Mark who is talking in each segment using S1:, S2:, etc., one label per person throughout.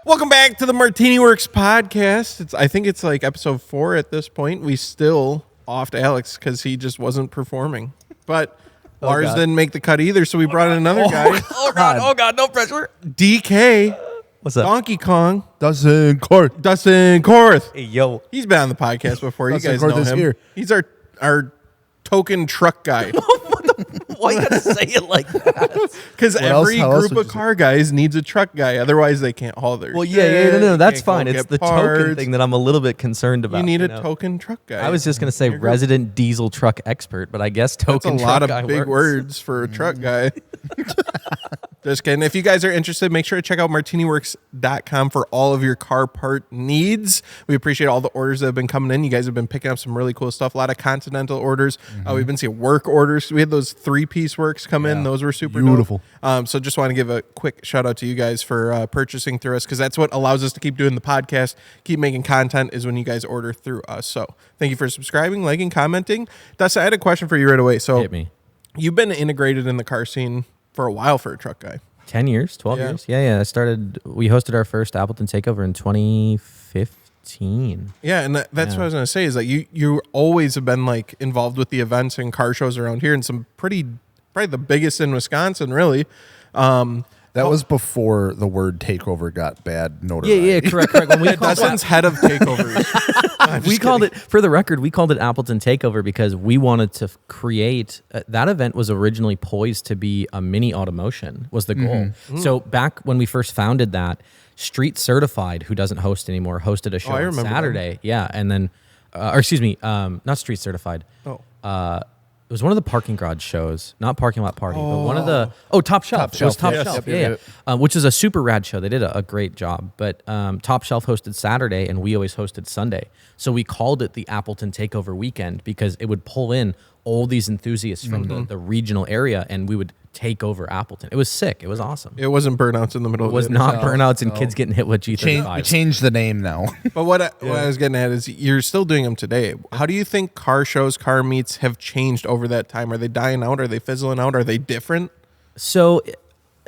S1: Welcome back to the MartiniWorks Podcast. I think it's like episode 4 at this point. We still offed Alex because he just wasn't performing. But Lars didn't make the cut either, so we brought in another guy.
S2: Oh God, no pressure.
S1: DK.
S2: What's up?
S1: Donkey Kong.
S3: Dustin
S1: Korth.
S2: Hey, yo.
S1: He's been on the podcast before. You
S3: Dustin
S1: guys
S3: Korth
S1: know
S3: is
S1: him.
S3: here.
S1: He's our token truck guy.
S2: Why you gotta say it like that?
S1: Because every
S3: how else
S1: group
S3: would
S1: of
S3: you
S1: car guys needs a truck guy. Otherwise, they can't haul their shit.
S2: No, that's
S1: Can't go
S2: fine. It's
S1: get
S2: the
S1: parts.
S2: token thing that I'm a little bit concerned about.
S1: You need a
S2: know?
S1: token truck guy.
S2: I was just gonna say resident diesel truck expert, but I guess
S1: That's
S2: token
S1: a
S2: truck
S1: lot
S2: guy
S1: of big
S2: works.
S1: words for a truck guy. Just kidding. If you guys are interested, make sure to check out MartiniWorks.com for all of your car part needs. We appreciate all the orders that have been coming in. You guys have been picking up some really cool stuff. A lot of Continental orders. We've been seeing work orders. We had those 3-piece works come in. Those were super
S3: beautiful.
S1: dope. So just want to give a quick shout out to you guys for purchasing through us, because that's what allows us to keep doing the podcast, keep making content, is when you guys order through us. So thank you for subscribing, liking, commenting. Dustin, I had a question for you right away. So
S2: Hit me.
S1: You've been integrated in the car scene for a while for a truck guy.
S2: 10 years, 12 years. Yeah. We hosted our first Appleton Takeover in 2015.
S1: Yeah, and that's what I was going to say, is that you always have been like involved with the events and car shows around here, and some probably the biggest in Wisconsin, really.
S3: That was before the word takeover got bad notoriety.
S2: Yeah, correct. When we called
S1: Dustin's head of takeovers.
S2: we called it, for the record, we called it Appleton Takeover because we wanted to create, that event was originally poised to be a mini automotion, was the goal. So back when we first founded that, Street Certified, who doesn't host anymore, hosted a show
S1: I
S2: on
S1: remember
S2: Saturday.
S1: them.
S2: Yeah, and then, not Street Certified. It was one of the parking garage shows, not Parking Lot Party, but one of the Top Shelf. It was Top
S3: Yes.
S2: Shelf,
S3: Yep.
S2: which is a super rad show. They did a great job. But Top Shelf hosted Saturday, and we always hosted Sunday. So we called it the Appleton Takeover Weekend because it would pull in all these enthusiasts from the regional area, and we would take over Appleton. It was sick. It was awesome.
S1: It wasn't burnouts in the middle
S2: It was
S1: of the
S2: not burnouts and kids getting hit with
S3: We
S2: G35.
S3: changed the name now.
S1: But what I was getting at is you're still doing them today. How do you think car shows, car meets have changed over that time? Are they dying out? Are they fizzling out? Are they different?
S2: So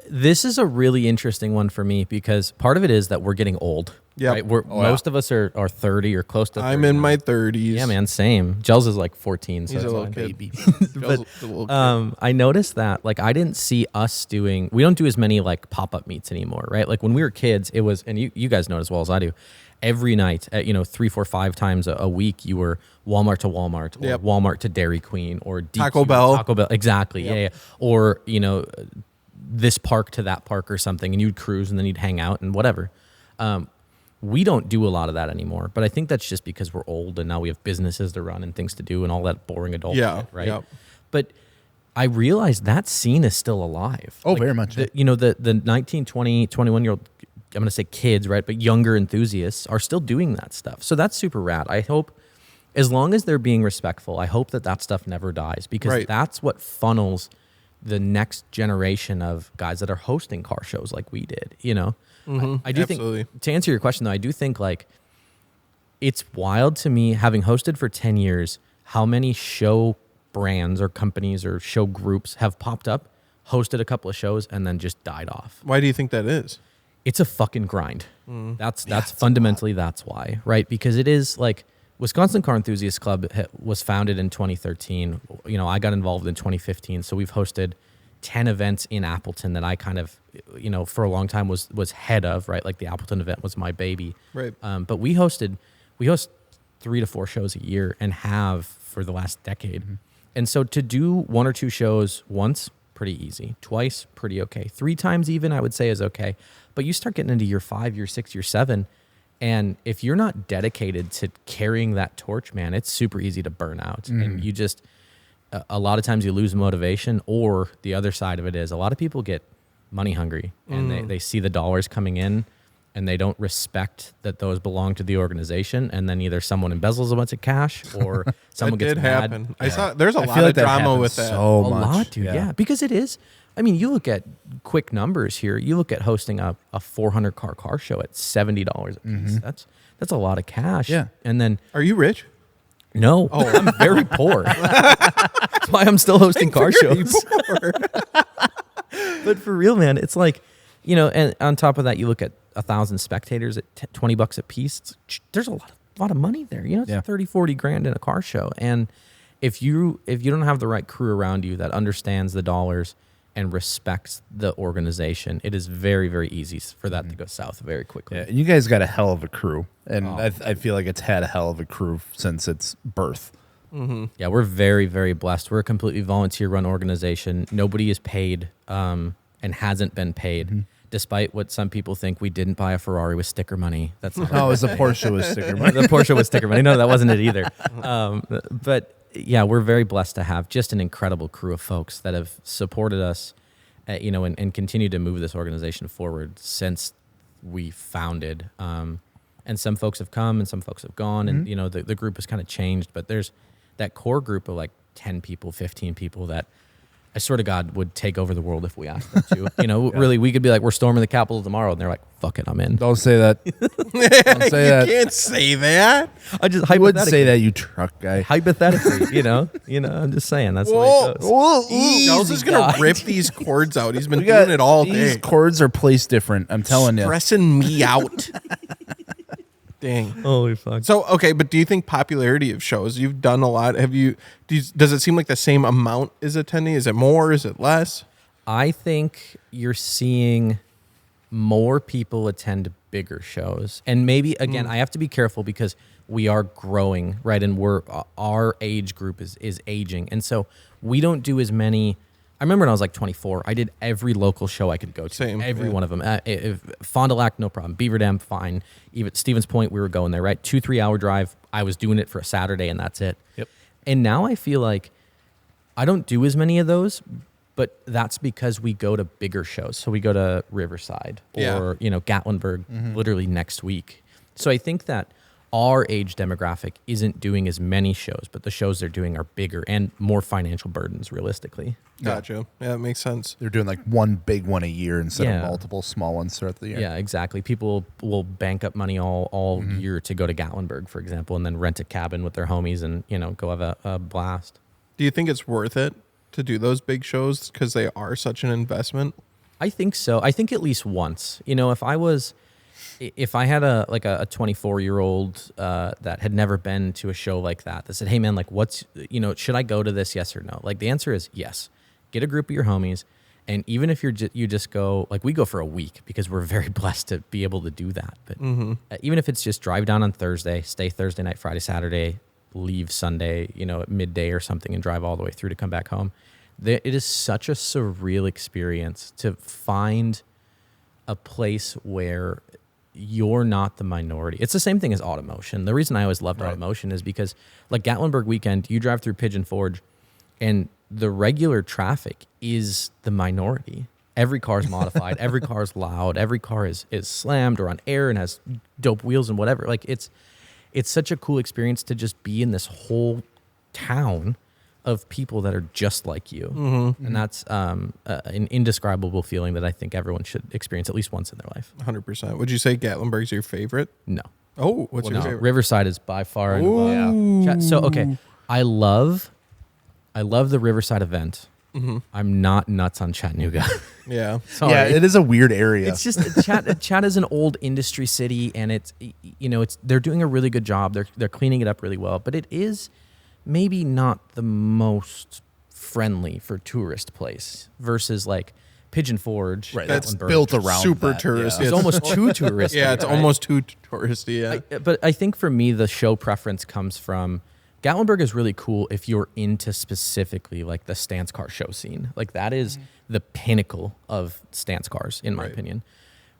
S2: this is a really interesting one for me because part of it is that we're getting old.
S1: Yep.
S2: Right? Most of us are 30 or close to 30.
S1: I'm in
S2: now.
S1: my 30s.
S2: Yeah, man, same. Gels is like 14. So
S1: He's a
S2: it's
S1: little
S2: fine.
S1: baby.
S2: I noticed that, like, I didn't see us we don't do as many like pop-up meets anymore, right? Like when we were kids, it was, and you guys know it as well as I do, every night at, 3, 4, 5 times a week, you were Walmart to Walmart, or Walmart to Dairy Queen, or DQ,
S1: Taco Bell.
S2: Exactly. Yeah. Or, this park to that park or something, and you'd cruise and then you'd hang out and whatever. We don't do a lot of that anymore, but I think that's just because we're old and now we have businesses to run and things to do and all that boring adult shit, right?
S1: Yeah.
S2: But I realized that scene is still alive.
S3: Oh, very much.
S2: The 19, 20, 21-year-old, I'm going to say kids, right? But younger enthusiasts are still doing that stuff. So that's super rad. I hope, as long as they're being respectful, I hope that stuff never dies, because that's what funnels the next generation of guys that are hosting car shows like we did, I do
S1: Absolutely.
S2: think, to answer your question though, I do think like it's wild to me, having hosted for 10 years, how many show brands or companies or show groups have popped up, hosted a couple of shows, and then just died off.
S1: Why do you think that is?
S2: It's a fucking grind. That's fundamentally that's why, right? Because it is like Wisconsin Car Enthusiast Club was founded in 2013. I got involved in 2015, so we've hosted 10 events in Appleton that I kind of, for a long time was head of, right? Like the Appleton event was my baby.
S1: Right.
S2: But we host 3 to 4 shows a year and have for the last decade. And so to do 1 or 2 shows once, pretty easy. Twice, pretty okay. 3 times even, I would say, is okay. But you start getting into year 5, year 6, year 7, and if you're not dedicated to carrying that torch, man, it's super easy to burn out. And you just, a lot of times you lose motivation, or the other side of it is a lot of people get money hungry and they see the dollars coming in and they don't respect that those belong to the organization. And then either someone embezzles a bunch of cash or someone gets mad.
S1: Happen. I saw there's a lot
S3: feel like
S1: of
S3: that
S1: drama
S3: happens
S1: with that.
S3: so
S2: A
S3: much.
S2: lot, dude. Yeah. Because it is. I mean, you look at quick numbers here. You look at hosting a 400 car show at $70 a piece. That's a lot of cash.
S3: Yeah.
S2: And then
S1: Are you rich?
S2: no, I'm very poor. That's why I'm still hosting car shows. But for real, man, it's like, and on top of that, you look at 1,000 spectators at $20 a piece. There's a lot of money there. You know, it's 30, 40 grand in a car show. And if you don't have the right crew around you that understands the dollars and respects the organization, it is very, very easy for that to go south very quickly.
S3: Yeah, you guys got a hell of a crew, and I feel like it's had a hell of a crew since its birth.
S1: Mm-hmm.
S2: Yeah, we're very, very blessed. We're a completely volunteer-run organization. Nobody is paid and hasn't been paid, despite what some people think. We didn't buy a Ferrari with sticker money. That's not
S3: Oh, it was a Porsche with sticker money.
S2: The Porsche with sticker money. No, that wasn't it either. But yeah, we're very blessed to have just an incredible crew of folks that have supported us, and continue to move this organization forward since we founded. And some folks have come and some folks have gone, and the group has kind of changed. But there's that core group of like 10 people, 15 people that I swear to God would take over the world if we asked them to. Really, we could be like, we're storming the Capitol tomorrow, and they're like, fuck it, I'm in.
S3: Don't say that. Don't say that.
S1: You can't say that.
S2: I just
S3: I would say that, you truck guy.
S2: hypothetically, I'm just saying that's the way
S1: Whoa,
S2: it goes.
S1: whoa, Easy, gonna
S2: guy.
S1: rip these cords out. He's been doing it all
S3: These
S1: day.
S3: cords are placed different. I'm telling you.
S1: Stressing me out. Dang.
S2: Holy fuck.
S1: So, okay, but do you think popularity of shows, you've done a lot, does it seem like the same amount is attending? Is it more? Is it less?
S2: I think you're seeing more people attend bigger shows. And maybe, again, I have to be careful because we are growing, right? And our age group is aging. And so we don't do as many. I remember when I was like 24, I did every local show I could go to.
S1: Same,
S2: every
S1: yeah.
S2: one of them. Fond du Lac, no problem. Beaver Dam, fine. Even Stevens Point, we were going there, right? 2-3 hour drive. I was doing it for a Saturday, and that's it.
S3: Yep.
S2: And now I feel like I don't do as many of those, but that's because we go to bigger shows. So we go to Riverside or Gatlinburg literally next week. So I think that our age demographic isn't doing as many shows, but the shows they're doing are bigger and more financial burdens realistically.
S1: Gotcha. Yeah, that makes sense.
S3: They're doing like one big one a year instead
S2: Yeah.
S3: of multiple small ones throughout the year.
S2: Yeah, exactly. People will bank up money all year to go to Gatlinburg, for example, and then rent a cabin with their homies and, go have a blast.
S1: Do you think it's worth it to do those big shows because they are such an investment?
S2: I think so. I think at least once. If I had a 24-year-old that had never been to a show like that said, hey man, like should I go to this? Yes or no? Like the answer is yes. Get a group of your homies. And even if you just go, like we go for a week because we're very blessed to be able to do that. But even if it's just drive down on Thursday, stay Thursday night, Friday, Saturday, leave Sunday, at midday or something and drive all the way through to come back home. It is such a surreal experience to find a place where you're not the minority. It's the same thing as Automotion. The reason I always loved Automotion is because like Gatlinburg weekend, you drive through Pigeon Forge and the regular traffic is the minority. Every car is modified. Every car is loud. Every car is slammed or on air and has dope wheels and whatever. Like it's such a cool experience to just be in this whole town of people that are just like you. And that's an indescribable feeling that I think everyone should experience at least once in their life.
S1: 100%. Would you say Gatlinburg's your favorite?
S2: No.
S1: Oh, what's your favorite?
S2: Riverside is by far and above. So, okay, I love the Riverside event. I'm not nuts on Chattanooga.
S1: Yeah.
S2: Sorry.
S3: Yeah, it is a weird area.
S2: It's just Chat is an old industry city, and it's they're doing a really good job. They're cleaning it up really well, but it is maybe not the most friendly for tourist place versus like Pigeon Forge.
S3: Right, that's
S2: Gatlinburg.
S3: built around
S1: Super
S3: that,
S1: touristy.
S2: It's almost too touristy.
S1: Yeah, it's
S2: right?
S1: almost too touristy. Yeah.
S2: But I think for me, the show preference comes from Gatlinburg is really cool if you're into specifically like the stance car show scene. Like that is the pinnacle of stance cars, in my opinion.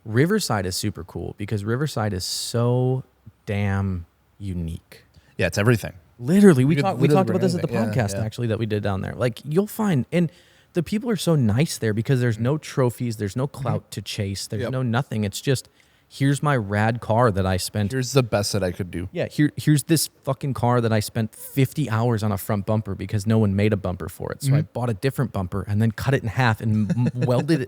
S2: Riverside is super cool because Riverside is so damn unique.
S3: Yeah, it's everything.
S2: Literally, we
S3: could
S2: talked
S3: literally
S2: about this at the
S3: bring anything.
S2: podcast
S3: Yeah.
S2: actually that we did down there. Like you'll find, and the people are so nice there because there's no trophies, there's no clout to chase, there's no nothing. It's just here's my rad car that I spent.
S3: Here's the best that I could do.
S2: Yeah, here's this fucking car that I spent 50 hours on a front bumper because no one made a bumper for it. So I bought a different bumper and then cut it in half and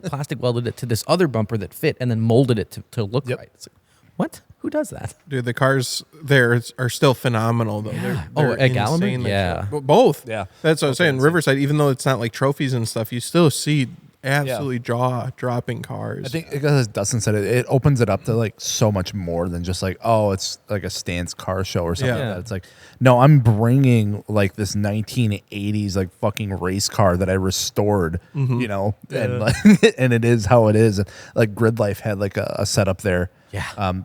S2: plastic welded it to this other bumper that fit and then molded it to look right. It's like, what? Who does that?
S1: Dude, the cars there are still phenomenal, though. They're
S2: at Gatlinburg?
S1: insanely
S2: Yeah.
S1: cool. Both.
S3: Yeah.
S1: That's what I was saying. Riverside, even though it's not like trophies and stuff, you still see absolutely jaw-dropping cars.
S3: I think, as Dustin said, it opens it up to like so much more than just like, oh, it's like a Stance car show or something
S1: Yeah.
S3: like that. It's like, no, I'm bringing like this 1980s like fucking race car that I restored, you know, and like, and it is how it is. Like Grid Life had like a setup there.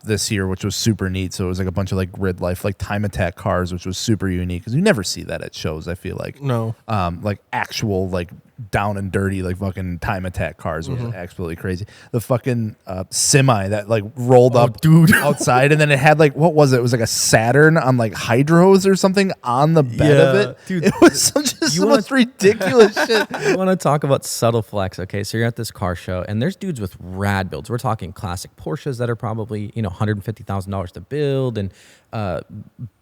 S3: This year, which was super neat. So it was like a bunch of like Grid Life, like time attack cars, which was super unique because you never see that at shows. I feel like
S1: No.
S3: like actual like down and dirty like fucking time attack cars was absolutely crazy. The fucking semi that like rolled up outside, and then it had like, what was it? It was like a Saturn on like hydros or something on the bed of it.
S2: Dude,
S3: it was just the most ridiculous shit.
S2: You want to talk about subtle flex? Okay, so you're at this car show, and there's dudes with rad builds. We're talking classic Porsches that are probably $150,000 to build, and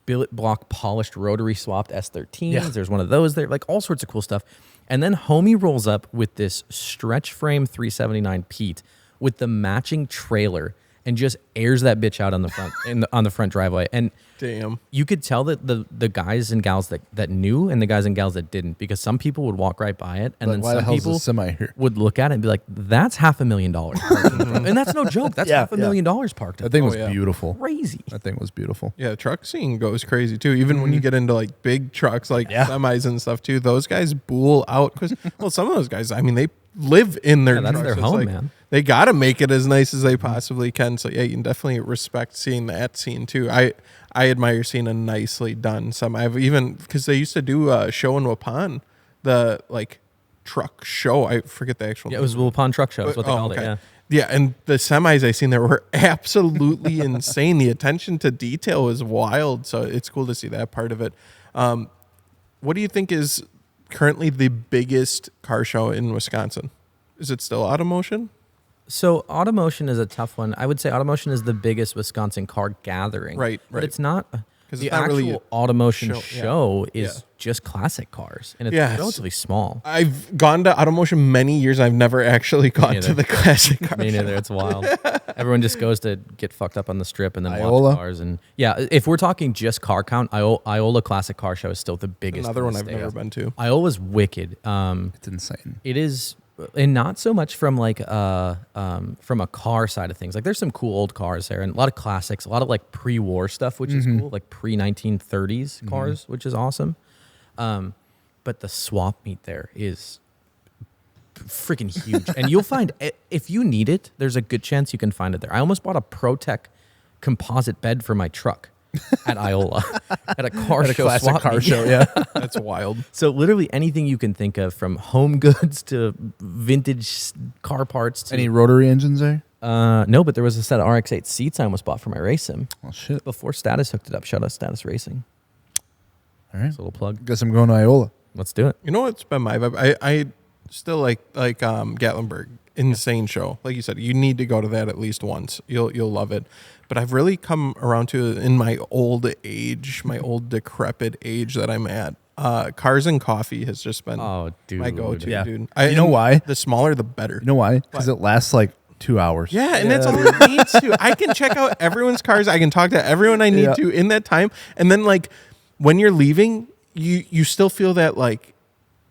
S2: billet block polished rotary swapped S13s.
S3: Yeah.
S2: There's one of those there, like all sorts of cool stuff. And then homie rolls up with this stretch frame 379 Pete with the matching trailer and just airs that bitch out on the front on the front driveway. And
S1: Damn.
S2: you could tell that the guys and gals that knew and the guys and gals that didn't, because some people would walk right by it, and
S3: Like,
S2: then
S3: why the
S2: some
S3: hell's
S2: people
S3: this semi here?
S2: would look at it and be like, "That's $500,000," and that's no joke. That's $500,000 parked.
S3: That thing was
S1: yeah.
S3: beautiful.
S2: Crazy.
S3: That thing was beautiful.
S1: Yeah, the truck scene goes crazy too. Even when you get into like big trucks, like semis and stuff too, those guys bool out because, well, some of those guys, I mean, they live in their
S2: that's
S1: trucks.
S2: their
S1: It's
S2: home,
S1: like,
S2: man.
S1: They got to make it as nice as they possibly can. So yeah, you can definitely respect seeing that scene too. I admire seeing a nicely done some. I've even, because they used to do a show in Waupun, the like truck show. I forget the actual.
S2: Yeah, it
S1: name.
S2: was Waupun Truck Show. Is what they called
S1: okay.
S2: it. Yeah.
S1: Yeah, and the semis I seen there were absolutely insane. The attention to detail was wild. So it's cool to see that part of it. What do you think is currently the biggest car show in Wisconsin? Is it still Automotion?
S2: So Automotion is a tough one. I would say Automotion is the biggest Wisconsin car gathering.
S1: Right,
S2: But
S1: right.
S2: it's not.
S1: 'Cause
S2: The
S1: it's not
S2: actual
S1: really a
S2: Automotion
S1: show, yeah.
S2: show is
S1: Yeah.
S2: just classic cars, and it's
S1: Yes.
S2: relatively small.
S1: I've gone to Automotion many years. I've never actually gone
S2: neither.
S1: to the classic car
S2: Me
S1: show.
S2: neither. It's wild. Everyone just goes to get fucked up on the strip and then
S3: Iola?
S2: watch cars. And yeah, if we're talking just car count, Iola Classic Car Show is still the biggest.
S1: Another
S2: in
S1: one
S2: the
S1: I've
S2: state.
S1: never been to.
S2: Iola's wicked.
S3: It's insane.
S2: It is, and not so much from like from a car side of things. Like there's some cool old cars there, and a lot of classics, a lot of like pre-war stuff, which is cool, like pre-1930s cars, which is awesome. But the swap meet there is freaking huge, and you'll find, if you need it, there's a good chance you can find it there. I almost bought a ProTech composite bed for my truck at Iola at a car show,
S3: Classic
S2: swap
S3: car
S2: meet.
S3: show, yeah.
S1: That's wild.
S2: So literally anything you can think of, from home goods to vintage car parts to
S3: Any rotary engines there?
S2: no, but there was a set of RX-8 seats I almost bought for my race sim
S3: Oh shit!
S2: before Status hooked it up. Shout out Status Racing.
S3: All right,
S2: It's a little plug.
S3: guess I'm going to Iola.
S2: Let's do it.
S1: You know what's been my vibe? I still like Gatlinburg. Insane show. Like you said, you need to go to that at least once. You'll love it. But I've really come around to, in my old age, my old decrepit age that I'm at, Cars and Coffee has just been
S2: Oh, dude.
S1: my go-to,
S3: Yeah.
S1: dude.
S3: You know why?
S1: The smaller, the better.
S3: You know why? Because it lasts like 2 hours.
S1: Yeah, and that's all it needs to. I can check out everyone's cars. I can talk to everyone I need
S3: Yeah.
S1: to in that time. And then, like, when you're leaving, you still feel that, like,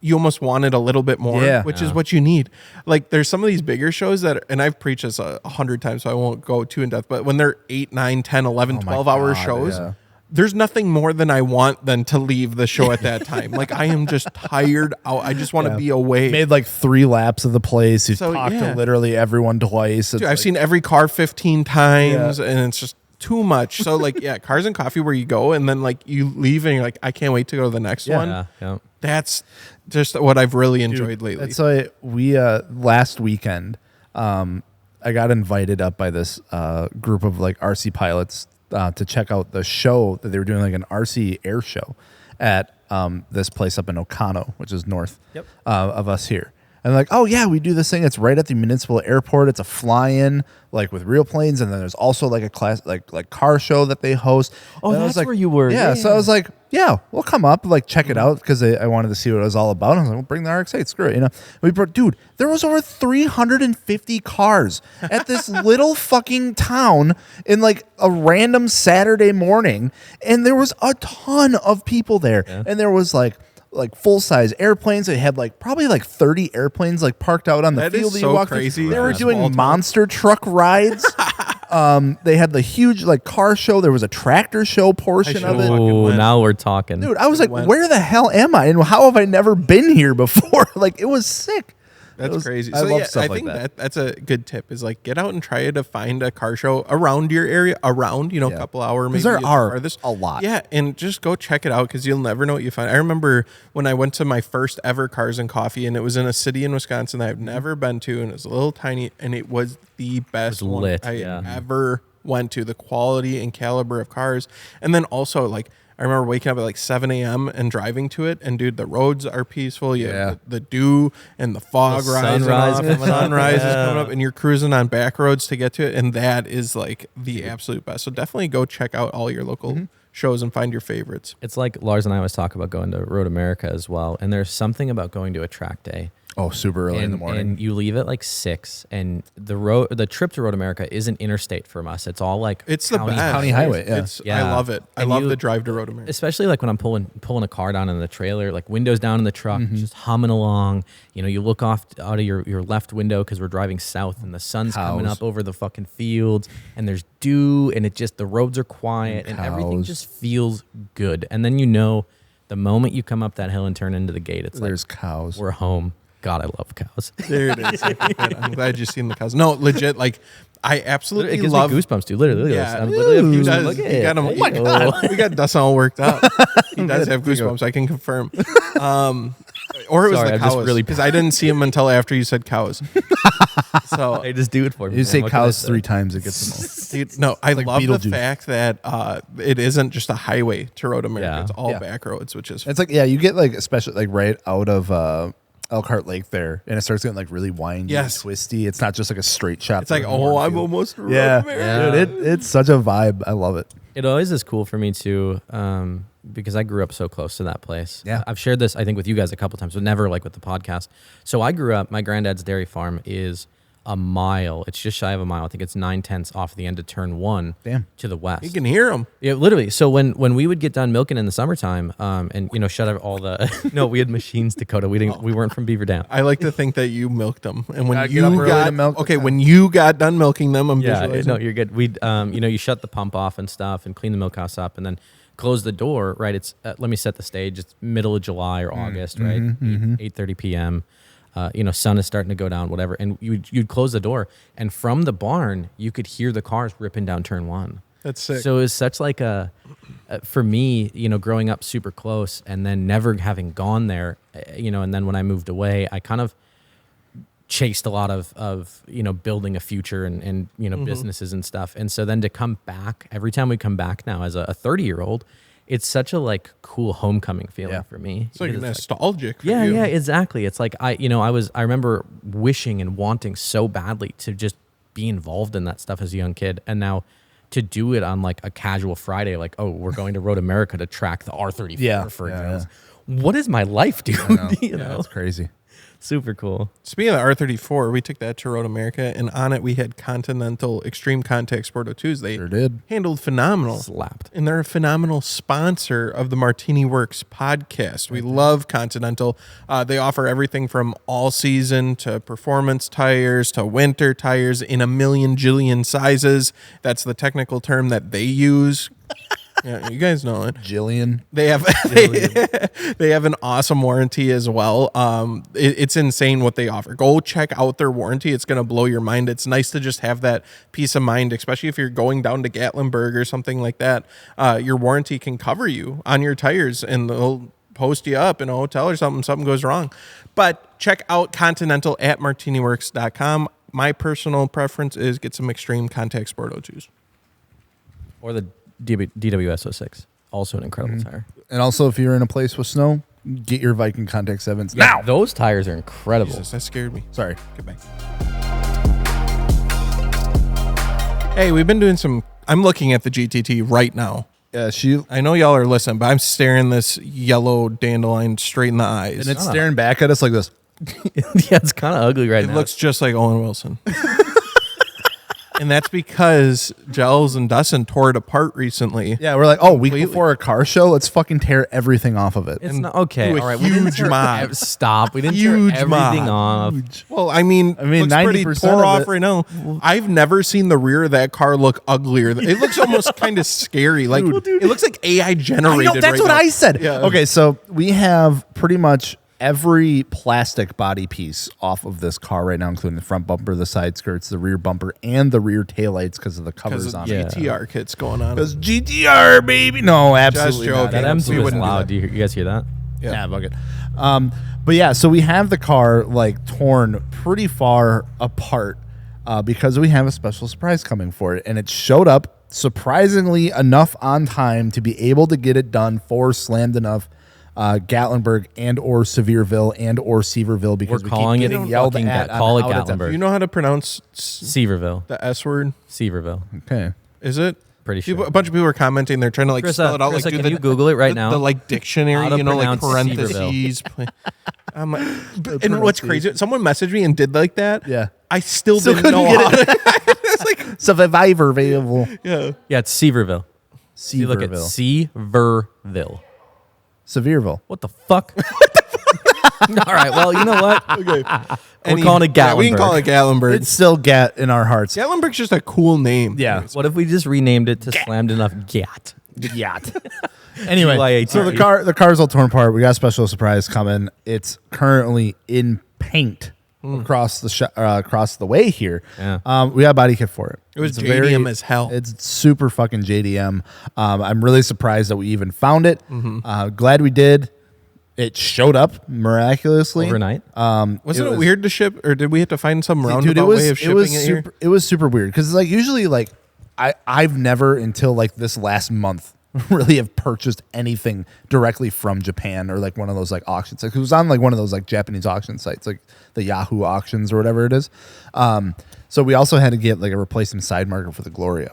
S1: you almost wanted a little bit more,
S3: Yeah.
S1: which is what you need. Like, there's some of these bigger shows that, and I've preached this 100 times, so I won't go too in depth, but when they're 8, 9, 10, 11,
S3: Oh my
S1: 12-hour
S3: God,
S1: shows,
S3: yeah.
S1: there's nothing more than I want than to leave the show at that time. Like, I am just tired out. I just want to be away.
S3: Made like 3 laps of the place. You
S1: So,
S3: talked
S1: yeah.
S3: to literally everyone twice. It's
S1: Dude, I've
S3: like-
S1: seen every car 15 times,
S3: Yeah.
S1: and it's just too much. So, like, yeah, Cars and Coffee, where you go and then, like, you leave and you're like, I can't wait to go to the next one.
S2: Yeah.
S1: That's just what I've really enjoyed lately.
S3: That's why we last weekend, I got invited up by this group of like RC pilots to check out the show that they were doing, like an RC air show at this place up in Okano, which is north of us here. And like, oh yeah, we do this thing. It's right at the municipal airport. It's a fly-in, like with real planes, and then there's also like a class, like car show that they host.
S2: Oh,
S3: And I was
S2: that's
S3: like,
S2: where you were.
S3: Yeah, so I was like, yeah, we'll come up, like check
S2: Mm-hmm.
S3: it out because I wanted to see what it was all about. I was like, we'll bring the RX-8, screw it, you know. We brought, dude, there was over 350 cars at this little fucking town in like a random Saturday morning, and there was a ton of people there, and there was like like full-size airplanes. They had like probably like 30 airplanes like parked out on the
S1: That is
S3: field that you
S1: so
S3: walked
S1: crazy.
S3: through. They were
S1: Yeah. Small
S3: doing
S1: town.
S3: monster truck rides. They had the huge like car show. There was a tractor show portion of it.
S1: fucking
S2: Oh,
S1: went.
S2: now we're talking.
S3: Dude, I was like,
S1: went.
S3: where the hell am I? And how have I never been here before? Like, it was sick.
S1: That's crazy.
S3: I
S1: So,
S3: love stuff
S1: I
S3: like
S1: think
S3: that.
S1: that's a good tip is like get out and try to find a car show around your area, around, a couple hour maybe.
S3: 'Cause there
S1: at the
S3: are
S1: farthest.
S3: a lot.
S1: Yeah, and just go check it out because you'll never know what you find. I remember when I went to my first ever Cars and Coffee, and it was in a city in Wisconsin that I've never been to, and it was a little tiny, and it was the best one
S2: lit,
S1: I
S2: yeah.
S1: ever went to. The quality and caliber of cars, and then also like. I remember waking up at like 7 a.m. and driving to it, and dude, the roads are peaceful. You have the dew and the fog
S2: The
S1: rising
S2: sunrise
S1: off,
S2: coming up,
S1: sunrise is
S2: yeah.
S1: coming up, and you're cruising on back roads to get to it, and that is like the absolute best. So definitely go check out all your local shows and find your favorites.
S2: It's like Lars and I always talk about going to Road America as well. And there's something about going to a track day.
S3: Oh, super early in the morning.
S2: And you leave at like 6, and the trip to Road America isn't interstate from us. It's all like
S1: It's the best.
S3: County highway, yeah.
S1: I
S2: Yeah.
S1: love it. I
S2: And
S1: love
S2: you-
S1: the drive to Road America.
S2: especially like when I'm pulling a car down in the trailer, like windows down in the truck, just humming along. You look off out of your left window because we're driving south, and the sun's coming
S3: Cows.
S2: up over the fucking fields, and there's dew, and the roads are quiet, and everything
S3: cows.
S2: just feels good. And then the moment you come up that hill and turn into the gate, it's
S3: There's
S2: like
S3: cows.
S2: we're home. God, I love cows.
S1: There it is. I'm glad you've seen the cows. No, legit. Like I absolutely
S2: It gives
S1: love
S2: me goosebumps, dude. Literally, look at
S1: Yeah.
S2: this. I'm literally have
S1: He
S2: goosebumps.
S1: does.
S2: Look
S1: He
S2: at
S1: got
S2: it.
S1: him.
S2: Oh my God.
S1: We got Dustin all worked up. He does have goosebumps. I can confirm. Or it was
S2: Sorry,
S1: the
S2: I'm just
S1: cows
S2: really
S1: because I didn't see him until after you said cows. So
S2: Hey, just do it for me.
S3: You
S2: man.
S3: say
S2: What can I
S3: cows
S2: say?
S3: 3 times, it gets them all.
S1: dude, no, I
S3: like
S1: love the
S3: Beetlejuice.
S1: fact that it isn't just a highway to Road America.
S2: Yeah.
S1: It's all
S3: Yeah.
S1: back roads, which is
S3: It's like, yeah, you get like, especially like right out of Elkhart Lake there, and it starts getting like really windy
S1: Yes.
S3: and twisty. It's not just like a straight shot.
S1: it's like,
S3: through a
S1: oh, I'm
S3: cornfield.
S1: almost to Road
S3: Yeah,
S1: America.
S3: dude, it's such a vibe. I love it.
S2: It always is cool for me too, because I grew up so close to that place.
S3: Yeah.
S2: I've shared this, I think, with you guys a couple times, but never like with the podcast. So I grew up. My granddad's dairy farm is a mile. It's just shy of a mile. I think it's 9/10 off the end of turn 1
S3: Damn.
S2: to the west.
S1: You can hear them.
S2: Yeah, literally. So when we would get done milking in the summertime, and shut out all the no, we had machines, Dakota. We weren't from Beaver Dam.
S1: I like to think that you milked them, and when
S3: Gotta
S1: you
S3: get up early
S1: got
S3: to milk
S1: okay,
S3: them.
S1: when you got done milking them, I'm
S2: Yeah,
S1: visualizing.
S2: no, you're good. We'd you shut the pump off and stuff, and clean the milk house up, and then close the door. Right, it's let me set the stage. It's middle of July or August, right? 8:30 p.m. Sun is starting to go down, whatever, and you'd close the door, and from the barn you could hear the cars ripping down turn 1.
S1: That's sick.
S2: So it was such like for me, growing up super close and then never having gone there, and then when I moved away, I kind of chased a lot of building a future and businesses and stuff. And so then to come back, every time we come back now as a 30-year-old, it's such a like cool homecoming feeling
S3: Yeah.
S2: for me.
S1: It's like
S2: Because
S1: nostalgic. For
S2: yeah,
S1: you.
S2: yeah, exactly. It's like I remember wishing and wanting so badly to just be involved in that stuff as a young kid, and now to do it on like a casual Friday, like, oh, we're going to Road America to track the R34,
S3: Yeah,
S2: for
S3: yeah,
S2: example. What is my life, dude?
S3: Yeah, that's crazy.
S2: Super cool.
S1: Speaking of the R34, we took that to Road America, and on it we had Continental Extreme Contact Sport 2s. They
S3: Sure did.
S1: handled phenomenal.
S2: Slapped.
S1: And they're a phenomenal sponsor of the MartiniWorks podcast. We love Continental. They offer everything from all season to performance tires to winter tires in a million jillion sizes. That's the technical term that they use. Yeah, you guys know it.
S3: Jillian.
S1: They have they have an awesome warranty as well. It's insane what they offer. Go check out their warranty. It's gonna blow your mind. It's nice to just have that peace of mind, especially if you're going down to Gatlinburg or something like that. Your warranty can cover you on your tires, and they'll post you up in a hotel or something goes wrong. But check out Continental at MartiniWorks.com. My personal preference is get some Extreme Contact Sport 2s.
S2: Or the DWS06, also an incredible tire.
S3: And also, if you're in a place with snow, get your Viking Contact 7s
S2: Yeah,
S3: now.
S2: those tires are incredible.
S1: Jesus, that scared me.
S3: Sorry.
S1: Goodbye. Hey, we've been doing some. I'm looking at the GTT right now.
S3: Yeah, she.
S1: I know y'all are listening, but I'm staring this yellow dandelion straight in the eyes.
S3: And it's staring back at us like this.
S2: Yeah, it's kind of ugly right
S1: It
S2: now.
S1: looks just like Owen Wilson. And that's because Gels and Dustin tore it apart recently.
S3: Yeah, we're like, oh, week before a car show, let's fucking tear everything off of it.
S2: It's not okay.
S1: do a
S2: All right,
S1: huge mod.
S2: Stop. We didn't
S1: Huge
S2: tear everything
S1: mod.
S2: off.
S1: Well, I mean, looks pretty
S3: 90%
S1: tore
S3: of
S1: off
S3: it-
S1: right now. I've never seen the rear of that car look uglier. It looks almost kind of scary. Like it looks like AI generated.
S3: I know, that's
S1: right
S3: what
S1: now.
S3: I said.
S1: Yeah.
S3: Okay, so we have pretty much every plastic body piece off of this car right now, including the front bumper, the side skirts, the rear bumper, and the rear taillights because of the covers
S1: Because
S3: on
S1: of
S3: it.
S1: GTR kits going on.
S3: Because GTR, baby. No, absolutely
S1: joking.
S3: not.
S2: That
S1: Yeah,
S2: M's
S1: we
S2: was
S1: wouldn't do
S2: loud.
S1: that.
S2: Do you guys hear that?
S3: Yeah, fuck it. But yeah, so we have the car like torn pretty far apart because we have a special surprise coming for it, and it showed up surprisingly enough on time to be able to get it done for slammed enough. Gatlinburg and or Sevierville and or Seaverville because
S2: We're
S3: we
S2: calling
S3: keep
S2: it
S3: getting yelled
S2: fucking
S3: at.
S2: call it
S3: on how to-
S2: Gatlinburg.
S1: Do you know how to pronounce
S2: Seaverville.
S1: the S word?
S2: Seaverville.
S3: Okay.
S1: Is it?
S2: Pretty sure.
S1: A bunch of people are commenting. They're trying to like
S2: Chris,
S1: spell it out.
S2: Chris,
S1: Like,
S2: can
S1: do
S2: you Google it right now?
S1: The like dictionary,
S2: How to
S1: you know, like
S2: pronounce
S1: parentheses. I'm like, and what's crazy? Someone messaged me and did like that.
S3: Yeah.
S1: I still didn't
S3: couldn't
S1: know
S3: get
S1: how
S3: it.
S1: to. It's like,
S3: Survivor available.
S1: yeah.
S2: Yeah, it's Seaverville. You look at
S3: Seaverville.
S2: Seaverville.
S3: Sevierville.
S2: What the fuck? All right. Well, you know what?
S1: Okay.
S2: We're calling it
S1: Yeah, we can
S2: Gatlinburg.
S1: call it Gatlinburg.
S3: It's still Gat in our hearts.
S1: Gatlinburg's just a cool name.
S3: Yeah.
S2: What if we just renamed it to Slammed Enough Gat?
S3: Yacht. Anyway,
S2: GYAT.
S3: so the car's all torn apart. We got a special surprise coming. It's currently in paint across the way here.
S2: Yeah.
S3: We got a body kit for it.
S1: It was
S3: It's
S1: JDM as hell.
S3: It's super fucking JDM. I'm really surprised that we even found it. Glad we did. It showed up miraculously
S2: Overnight.
S1: Wasn't it weird to ship, or did we have to find some roundabout
S3: Dude, it was
S1: way of shipping it, here?
S3: It was super weird because like usually like I've never until like this last month really have purchased anything directly from Japan or like one of those like auctions. Like it was on like one of those like Japanese auction sites, like the Yahoo auctions or whatever it is. So we also had to get like a replacement side marker for the Gloria.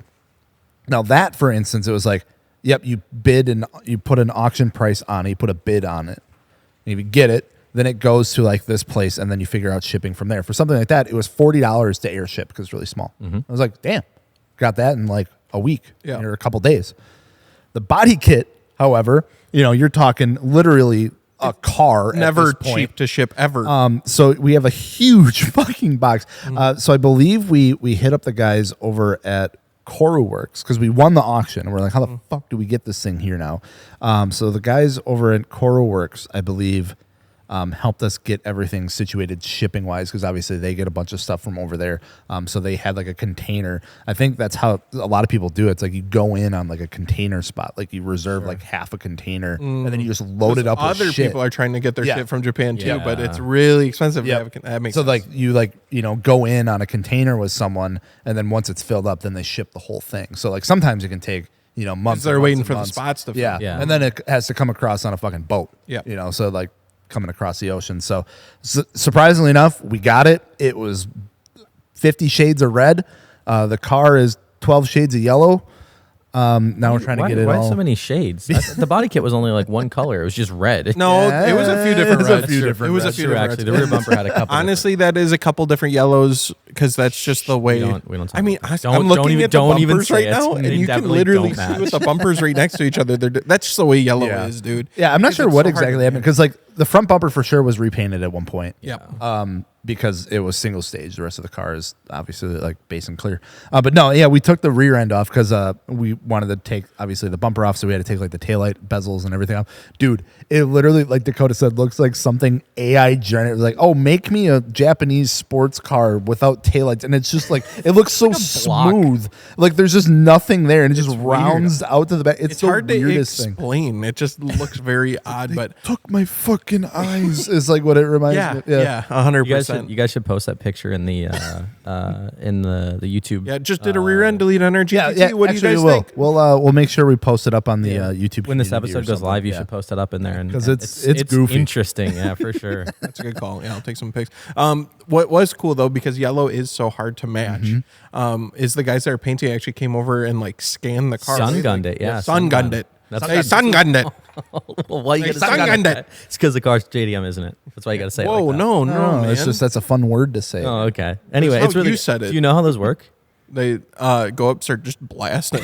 S3: Now that, for instance, it was like, yep, you bid and you put an auction price on it, you put a bid on it. And if you get it, then it goes to like this place and then you figure out shipping from there. For something like that, it was $40 to air ship because it's really small. I was like, damn, got that in like a week or a couple days. The body kit, however, you know, you're talking literally a car.
S1: Never
S3: at this point.
S1: cheap to ship ever.
S3: So we have a huge fucking box. So I believe we hit up the guys over at coilovers because we won the auction. And we're like, how the fuck do we get this thing here now? So the guys over at coilovers, I believe, helped us get everything situated shipping wise because obviously they get a bunch of stuff from over there. So they had like a container. I think that's how a lot of people do it. It's like you go in on like a container spot, like you reserve like half a container and then you just load it up with
S1: Other
S3: shit.
S1: people are trying to get their
S3: Yeah.
S1: shit from Japan too,
S2: Yeah.
S1: but it's really expensive.
S3: Yeah.
S1: To have that makes
S3: So
S1: sense.
S3: like you know go in on a container with someone and then once it's filled up then they ship the whole thing. So like sometimes it can take months.
S1: they're
S3: and months
S1: waiting
S3: and
S1: for the
S3: months.
S1: spots to fill.
S3: Yeah.
S2: Yeah.
S3: And then it has to come across on a fucking boat.
S1: Yeah.
S3: So like coming across the ocean. So surprisingly enough, we got it. It was 50 shades of red. The car is 12 shades of yellow. Now we're trying to get it
S2: Why
S3: all.
S2: so many shades? The body kit was only like one color. It was just red.
S1: No, it was a few different
S3: It was a
S1: reds.
S3: few different
S1: It was a
S3: reds.
S1: few
S2: True,
S1: different
S2: actually. The
S1: reds.
S2: rear bumper had a couple.
S1: Honestly, that is a couple different yellows because that's just the way.
S2: We don't talk
S1: I mean,
S2: about it.
S1: I'm
S2: Don't
S1: looking
S2: even-
S1: at the
S2: don't even
S1: bumpers
S2: say
S1: right
S2: it.
S1: now, and
S2: They
S1: you can
S2: definitely
S1: literally
S2: don't
S1: see
S2: match.
S1: with the bumpers right next to each other. That's just the way yellow
S3: Yeah.
S1: is, dude.
S3: Yeah, I'm not
S1: It's
S3: sure
S1: so
S3: what
S1: hard to
S3: exactly
S1: do.
S3: happened because like the front bumper for sure was repainted at one point.
S1: Yeah.
S3: Because it was single stage. The rest of the car is obviously like base and clear. But no, yeah, we took the rear end off because we wanted to take obviously the bumper off, so we had to take like the taillight bezels and everything off. Dude, it literally, like Dakota said, looks like something AI generated. Like, oh, make me a Japanese sports car without taillights, and it's just like it looks so
S2: block.
S3: smooth. Like there's just nothing there, and it just rounds out to the back.
S1: It's
S3: the
S1: hard to
S3: weirdest thing.
S1: explain. It just looks very odd, but
S3: Took my fucking eyes is like what it reminds
S1: yeah,
S3: me.
S1: yeah, 100%.
S2: You guys should post that picture in the YouTube.
S1: Yeah, just did a rear end delete on our GTT.
S3: Yeah,
S1: What do you
S3: actually,
S1: guys
S3: we will.
S1: think?
S3: We'll make sure we post it up on the YouTube.
S2: When this
S3: community or
S2: episode goes
S3: something.
S2: live, you
S3: Yeah.
S2: should post it up in there, and
S3: 'Cause it's goofy.
S2: interesting. Yeah, for sure.
S1: That's a good call. Yeah, I'll take some pics. What was cool though, because yellow is so hard to match, is the guys that are painting actually came over and like scanned the car.
S2: Sun
S1: right?
S2: gunned
S1: Like,
S2: it. Yeah,
S1: sun gunned it.
S2: That's
S1: Hey, sun gunned it.
S2: well, why you
S1: Hey,
S2: gotta
S1: sun
S2: say
S1: gunned
S2: that?
S1: it.
S2: It's because the car's JDM, isn't it? That's why you got to say it
S1: Whoa,
S2: like that.
S1: no,
S3: No,
S1: man.
S3: it's just that's a fun word to say.
S2: Oh, okay. Anyway,
S1: how
S2: it's really.
S1: you said it.
S2: Do you know how those work?
S1: They go up, start just blasting.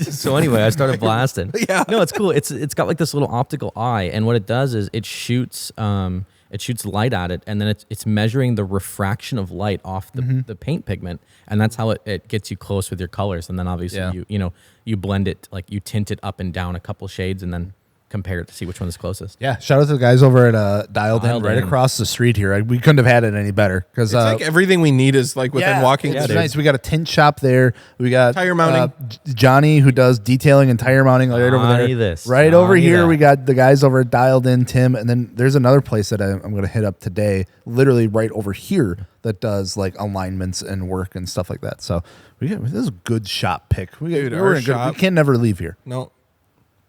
S2: So anyway, I started blasting.
S1: Yeah.
S2: No, it's cool. It's got like this little optical eye, and what it does is it shoots light at it, and then it's measuring the refraction of light off the paint pigment, and that's how it gets you close with your colors. And then obviously you blend it, like you tint it up and down a couple shades, and then compare it to see which one is closest.
S3: Yeah, shout out to the guys over at Dialed In right
S2: In.
S3: across the street here. We couldn't have had it any better because
S1: It's like everything we need is like within walking
S3: It's
S1: distance.
S3: nice. We got a tint shop there. We got
S1: Tire mounting.
S3: Johnny, who does detailing and tire mounting right over there. Right over here,
S2: that.
S3: we got the guys over at Dialed In, Tim, and then there's another place that I'm going to hit up today, literally right over here, that does like alignments and work and stuff like that. So this is a good shop pick.
S1: Dude,
S3: we're
S1: our
S3: in a good,
S1: shop-
S3: we can never leave here.
S1: No,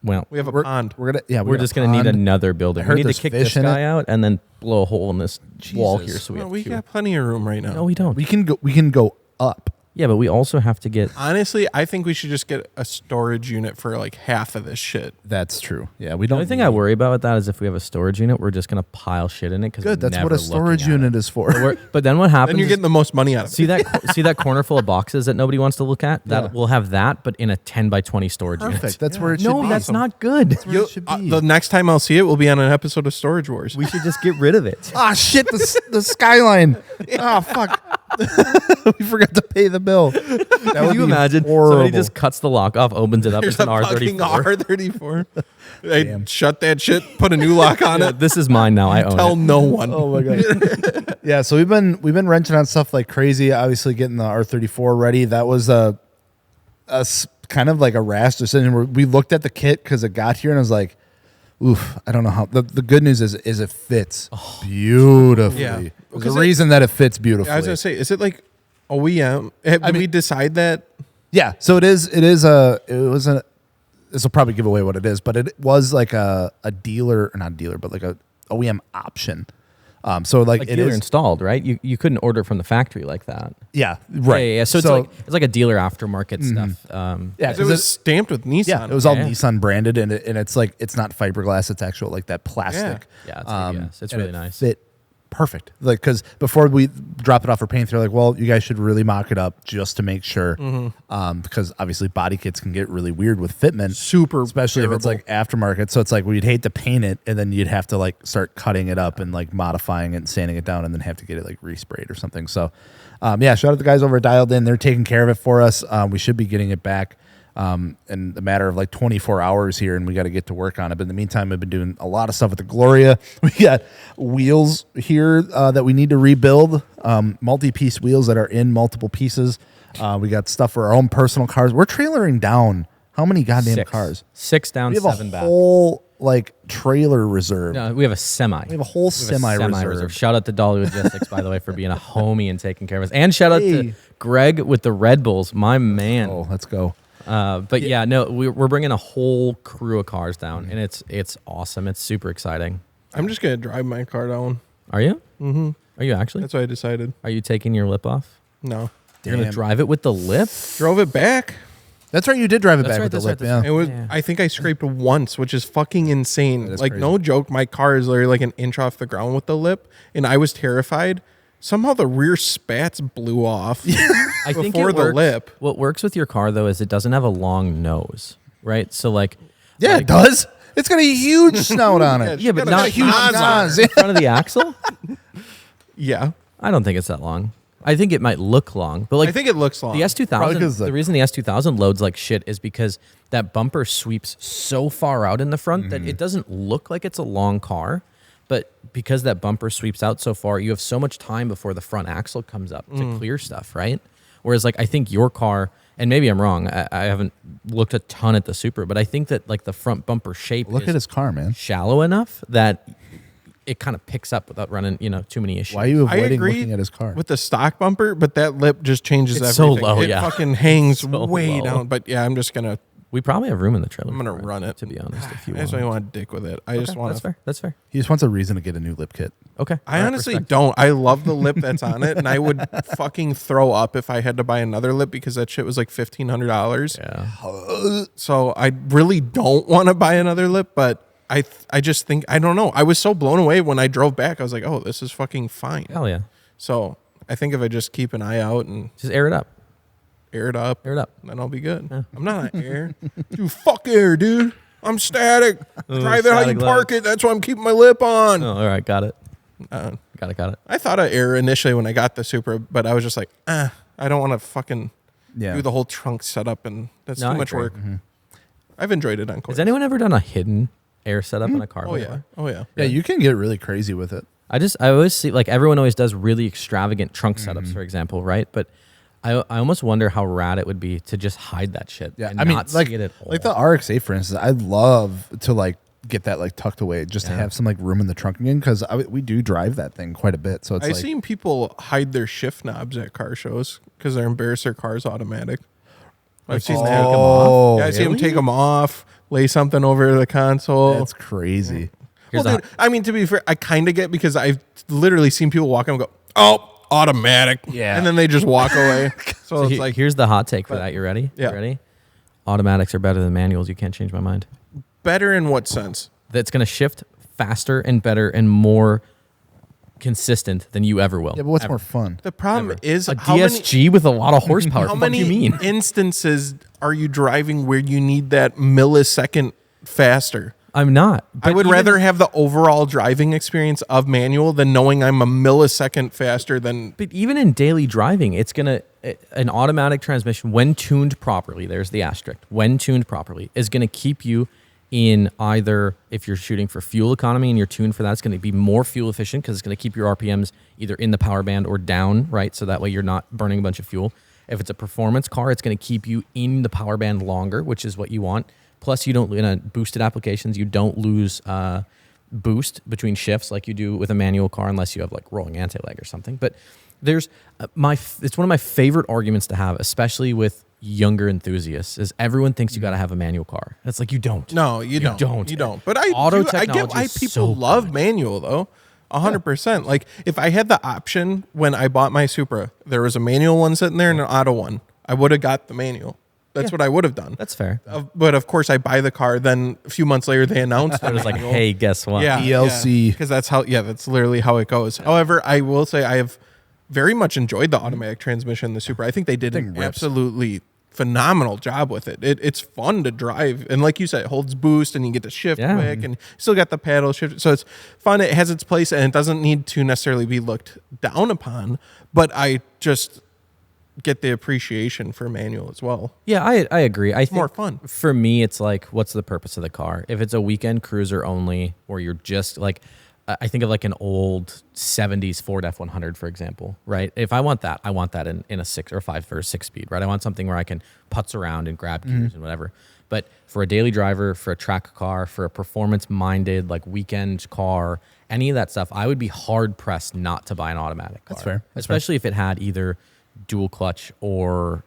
S2: Well,
S1: we have a
S3: We're
S1: pond.
S2: we're just gonna need another building.
S3: I heard
S2: We need to
S3: there's
S2: kick
S3: fish
S2: this
S3: in
S2: guy
S3: it.
S2: out and then blow a hole in this wall
S3: Jesus.
S2: here. So we
S1: No,
S2: have
S1: we
S2: two.
S1: got plenty of room right now.
S2: No, we don't.
S3: We can go up.
S2: Yeah, but we also have to get.
S1: Honestly, I think we should just get a storage unit for like half of this shit.
S3: That's true. Yeah, we
S2: The
S3: don't.
S2: only thing I worry about with that is if we have a storage unit, we're just gonna pile shit in it because
S3: Good. That's what a storage unit is for.
S2: But then what happens?
S1: Then you're
S2: is-
S1: getting the most money out of it.
S2: see that corner full of boxes that nobody wants to look at. That we'll have that, but in a 10 by 20 storage unit.
S3: Perfect. That's where it should
S2: No,
S3: be.
S2: that's not good.
S3: where it should be.
S1: The next time I'll see it will be on an episode of Storage Wars.
S2: We should just get rid of it.
S3: Ah, shit, the skyline. Ah, fuck. We forgot to pay the bill. That
S2: Could you imagine
S3: horrible.
S2: somebody just cuts the lock off, opens it up,
S1: There's
S2: it's an
S1: a fucking
S2: R34.
S1: R34. They
S3: Damn.
S1: shut that shit, put a new lock on
S2: Yeah,
S1: it.
S2: this is mine now. I own
S1: Tell
S2: it.
S1: no one.
S3: Oh my god. Yeah, so we've been wrenching on stuff like crazy. Obviously, getting the R34 ready. That was kind of like a rash decision where we looked at the kit because it got here and I was like, oof, I don't know how. The good news is it fits beautifully.
S1: Yeah.
S3: There's
S1: Because
S3: a reason that it fits beautifully.
S1: I was gonna say, is it like OEM? Did we decide that?
S3: Yeah, so it was a. This will probably give away what it is, but it was like a dealer, or not a dealer, but like a OEM option. So like it
S2: dealer
S3: is
S2: installed, right? You couldn't order from the factory like that.
S3: yeah, right.
S2: Yeah. So it's like a dealer aftermarket stuff.
S3: yeah,
S1: It was stamped with Nissan.
S3: yeah, it was all
S2: Yeah.
S3: Nissan branded, and it's like it's not fiberglass; it's actual like that plastic.
S2: Yeah, it's ABS. It's
S3: and
S2: really
S3: it
S2: nice.
S3: Fit perfect. Like because before we drop it off for paint, they're like, "Well, you guys should really mock it up just to make sure," because obviously body kits can get really weird with fitment,
S1: Super
S3: especially if it's
S1: durable.
S3: like aftermarket. So it's like we'd hate to paint it, and then you'd have to like start cutting it up and like modifying it and sanding it down, and then have to get it like resprayed or something. So, yeah, shout out to the guys over at Dialed In. They're taking care of it for us. We should be getting it back in a matter of like 24 hours here, and we got to get to work on it. But in the meantime, we've been doing a lot of stuff with the Gloria. We got wheels here that we need to rebuild, multi-piece wheels that are in multiple pieces. We got stuff for our own personal cars. We're trailering down how many goddamn cars?
S2: 6 down,
S3: We have
S2: 7
S3: a
S2: back.
S3: whole like trailer reserve.
S2: No, we have a semi.
S3: We have a whole semi reserve.
S2: Shout out to Dolly Logistics, by the way, for being a homie and taking care of us. And shout out to
S3: Hey.
S2: Greg with the Red Bulls, my man.
S3: Oh, let's go.
S2: But yeah, no, we're bringing a whole crew of cars down, and it's awesome. It's super exciting.
S1: I'm just gonna drive my car down.
S2: Are you? Mm-hmm. Are you actually?
S1: That's what I decided.
S2: Are you taking your lip off?
S1: No,
S2: You're gonna
S3: Damn.
S2: drive it with the lip?
S1: drove it back.
S3: That's right. You did drive it
S2: That's
S3: back
S2: right,
S3: with the
S2: that's
S3: lip.
S2: right,
S3: Yeah.
S2: that's
S1: It was.
S2: Yeah.
S1: I think I scraped once, which is fucking insane.
S3: That is
S1: Like
S3: crazy.
S1: no joke, my car is literally like an inch off the ground with the lip, and I was terrified. Somehow the rear spats blew off.
S2: I think
S1: Before
S2: it
S1: the
S2: works,
S1: lip.
S2: What works with your car though is it doesn't have a long nose, right? So like,
S3: Yeah, it does. It's got a huge snout on it.
S2: yeah, but
S1: got a
S2: not
S1: huge
S2: not
S3: noz.
S2: in front of the axle.
S1: Yeah,
S2: I don't think it's that long. I think it might look long, but like
S1: I think it looks long.
S2: the
S3: Probably 'cause
S2: S2000.
S3: the-
S2: The reason the S2000 loads like shit is because that bumper sweeps so far out in the front that it doesn't look like it's a long car. But because that bumper sweeps out so far, you have so much time before the front axle comes up to clear stuff, right? Whereas like I think your car, and maybe I'm wrong, I haven't looked a ton at the Supra, but I think that like the front bumper shape
S3: Look
S2: is
S3: at his car, man.
S2: shallow enough that it kind of picks up without running, too many issues.
S3: Why are you
S1: I
S3: avoiding
S1: agree
S3: looking at his car?
S1: with the stock bumper, but that lip just changes
S2: It's so
S1: everything.
S2: low,
S1: it
S2: yeah.
S1: fucking hangs
S2: So
S1: way
S2: low.
S1: down. But yeah, I'm just gonna.
S2: We probably have room in the trailer.
S1: I'm gonna
S2: for
S1: run it.
S2: to be honest. If you
S1: I just
S2: want.
S1: don't want to dick with it. I just
S2: Okay,
S1: want
S2: that's
S1: to.
S2: fair. That's fair.
S3: He just wants a reason to get a new lip kit.
S2: Okay.
S1: I
S2: All right,
S1: honestly
S2: respect.
S1: don't. I love the lip that's on it, and I would fucking throw up if I had to buy another lip because that shit was like $1,500.
S2: Yeah.
S1: So I really don't want to buy another lip, but I just think I don't know. I was so blown away when I drove back. I was like, oh, this is fucking fine.
S2: Hell yeah.
S1: So I think if I just keep an eye out and
S2: Just air it up.
S1: air it up.
S2: Air it up.
S1: Then I'll be good. I'm not on air. Dude, fuck air, dude. I'm static. Drive it how you
S2: static
S1: park it. That's why I'm keeping my lip on.
S2: Oh, all right, got it.
S1: Uh,
S2: Got it.
S1: I thought of air initially when I got the Supra, but I was just like, I don't want to fucking do the whole trunk setup, and that's too much work. Mm-hmm. I've enjoyed it on course.
S2: Has anyone ever done a hidden air setup in a car before?
S1: Oh yeah.
S3: Yeah, you can get really crazy with it.
S2: I always see, like, everyone always does really extravagant trunk setups, for example, right? But I almost wonder how rad it would be to just hide that shit.
S3: Yeah,
S2: and
S3: I mean,
S2: not
S3: like,
S2: see it at all.
S3: like the RX-8, for instance, I'd love to like get that like tucked away just to have some like room in the trunk again, because we do drive that thing quite a bit. So it's
S1: I've seen people hide their shift knobs at car shows because they're embarrassed their car's automatic. I've seen that.
S3: Oh,
S1: Yeah, I see them take them off, lay something over the console.
S3: that's crazy.
S2: Here's
S1: Well,
S2: the-
S1: dude, I mean, to be fair, I kind of get, because I've literally seen people walk in and go, oh, automatic.
S3: Yeah.
S1: And then they just walk away. So it's like,
S2: here's the hot take for that. You ready?
S1: Yeah.
S2: You ready? Automatics are better than manuals. You can't change my mind.
S1: better in what sense?
S2: That's going to shift faster and better and more consistent than you ever will.
S3: Yeah, but what's
S2: Ever.
S3: more fun?
S1: The problem is
S2: A
S1: how
S2: DSG with a lot of horsepower.
S1: how
S2: What
S1: many
S2: do you mean?
S1: instances are you driving where you need that millisecond faster?
S2: I'm not.
S1: I would
S2: even-
S1: rather have the overall driving experience of manual than knowing I'm a millisecond faster than.
S2: But even in daily driving, it's going to, an automatic transmission, when tuned properly, there's the asterisk, when tuned properly, is going to keep you in either, if you're shooting for fuel economy and you're tuned for that, it's going to be more fuel efficient because it's going to keep your RPMs either in the power band or down, right? So that way you're not burning a bunch of fuel. If it's a performance car, it's going to keep you in the power band longer, which is what you want. Plus, you don't, in a boosted applications, you don't lose boost between shifts like you do with a manual car unless you have like rolling anti-lag or something. But there's it's one of my favorite arguments to have, especially with younger enthusiasts, is everyone thinks you got to have a manual car. It's like, you don't.
S1: No, you don't. You don't. But I get
S2: technology
S1: why
S2: is
S1: people
S2: so
S1: love
S2: good.
S1: manual though. 100%. Like if I had the option when I bought my Supra, there was a manual one sitting there and an auto one, I would have got the manual. That's what I would have done.
S2: That's fair.
S1: But of course, I buy the car. Then a few months later, they announced
S2: It was like, hey, guess what?
S1: yeah,
S3: ELC.
S1: because that's how. Yeah, that's literally how it goes. However, I will say I have very much enjoyed the automatic transmission in the Supra. I think they did an
S3: rips.
S1: absolutely phenomenal job with it. It's fun to drive, and like you said, it holds boost, and you get to shift quick, and still got the paddle shift. So it's fun. It has its place, and it doesn't need to necessarily be looked down upon. But I just get the appreciation for manual as well.
S2: Yeah, I agree. I think
S1: more fun.
S2: For me, it's like, what's the purpose of the car? If it's a weekend cruiser only, or you're just like, I think of like an old 70s Ford F100, for example, right? If I want that in a 6 or 5 or 6 speed, right? I want something where I can putz around and grab gears and whatever. But for a daily driver, for a track car, for a performance-minded like weekend car, any of that stuff, I would be hard pressed not to buy an automatic car.
S3: That's fair.
S2: Especially if it had either dual clutch or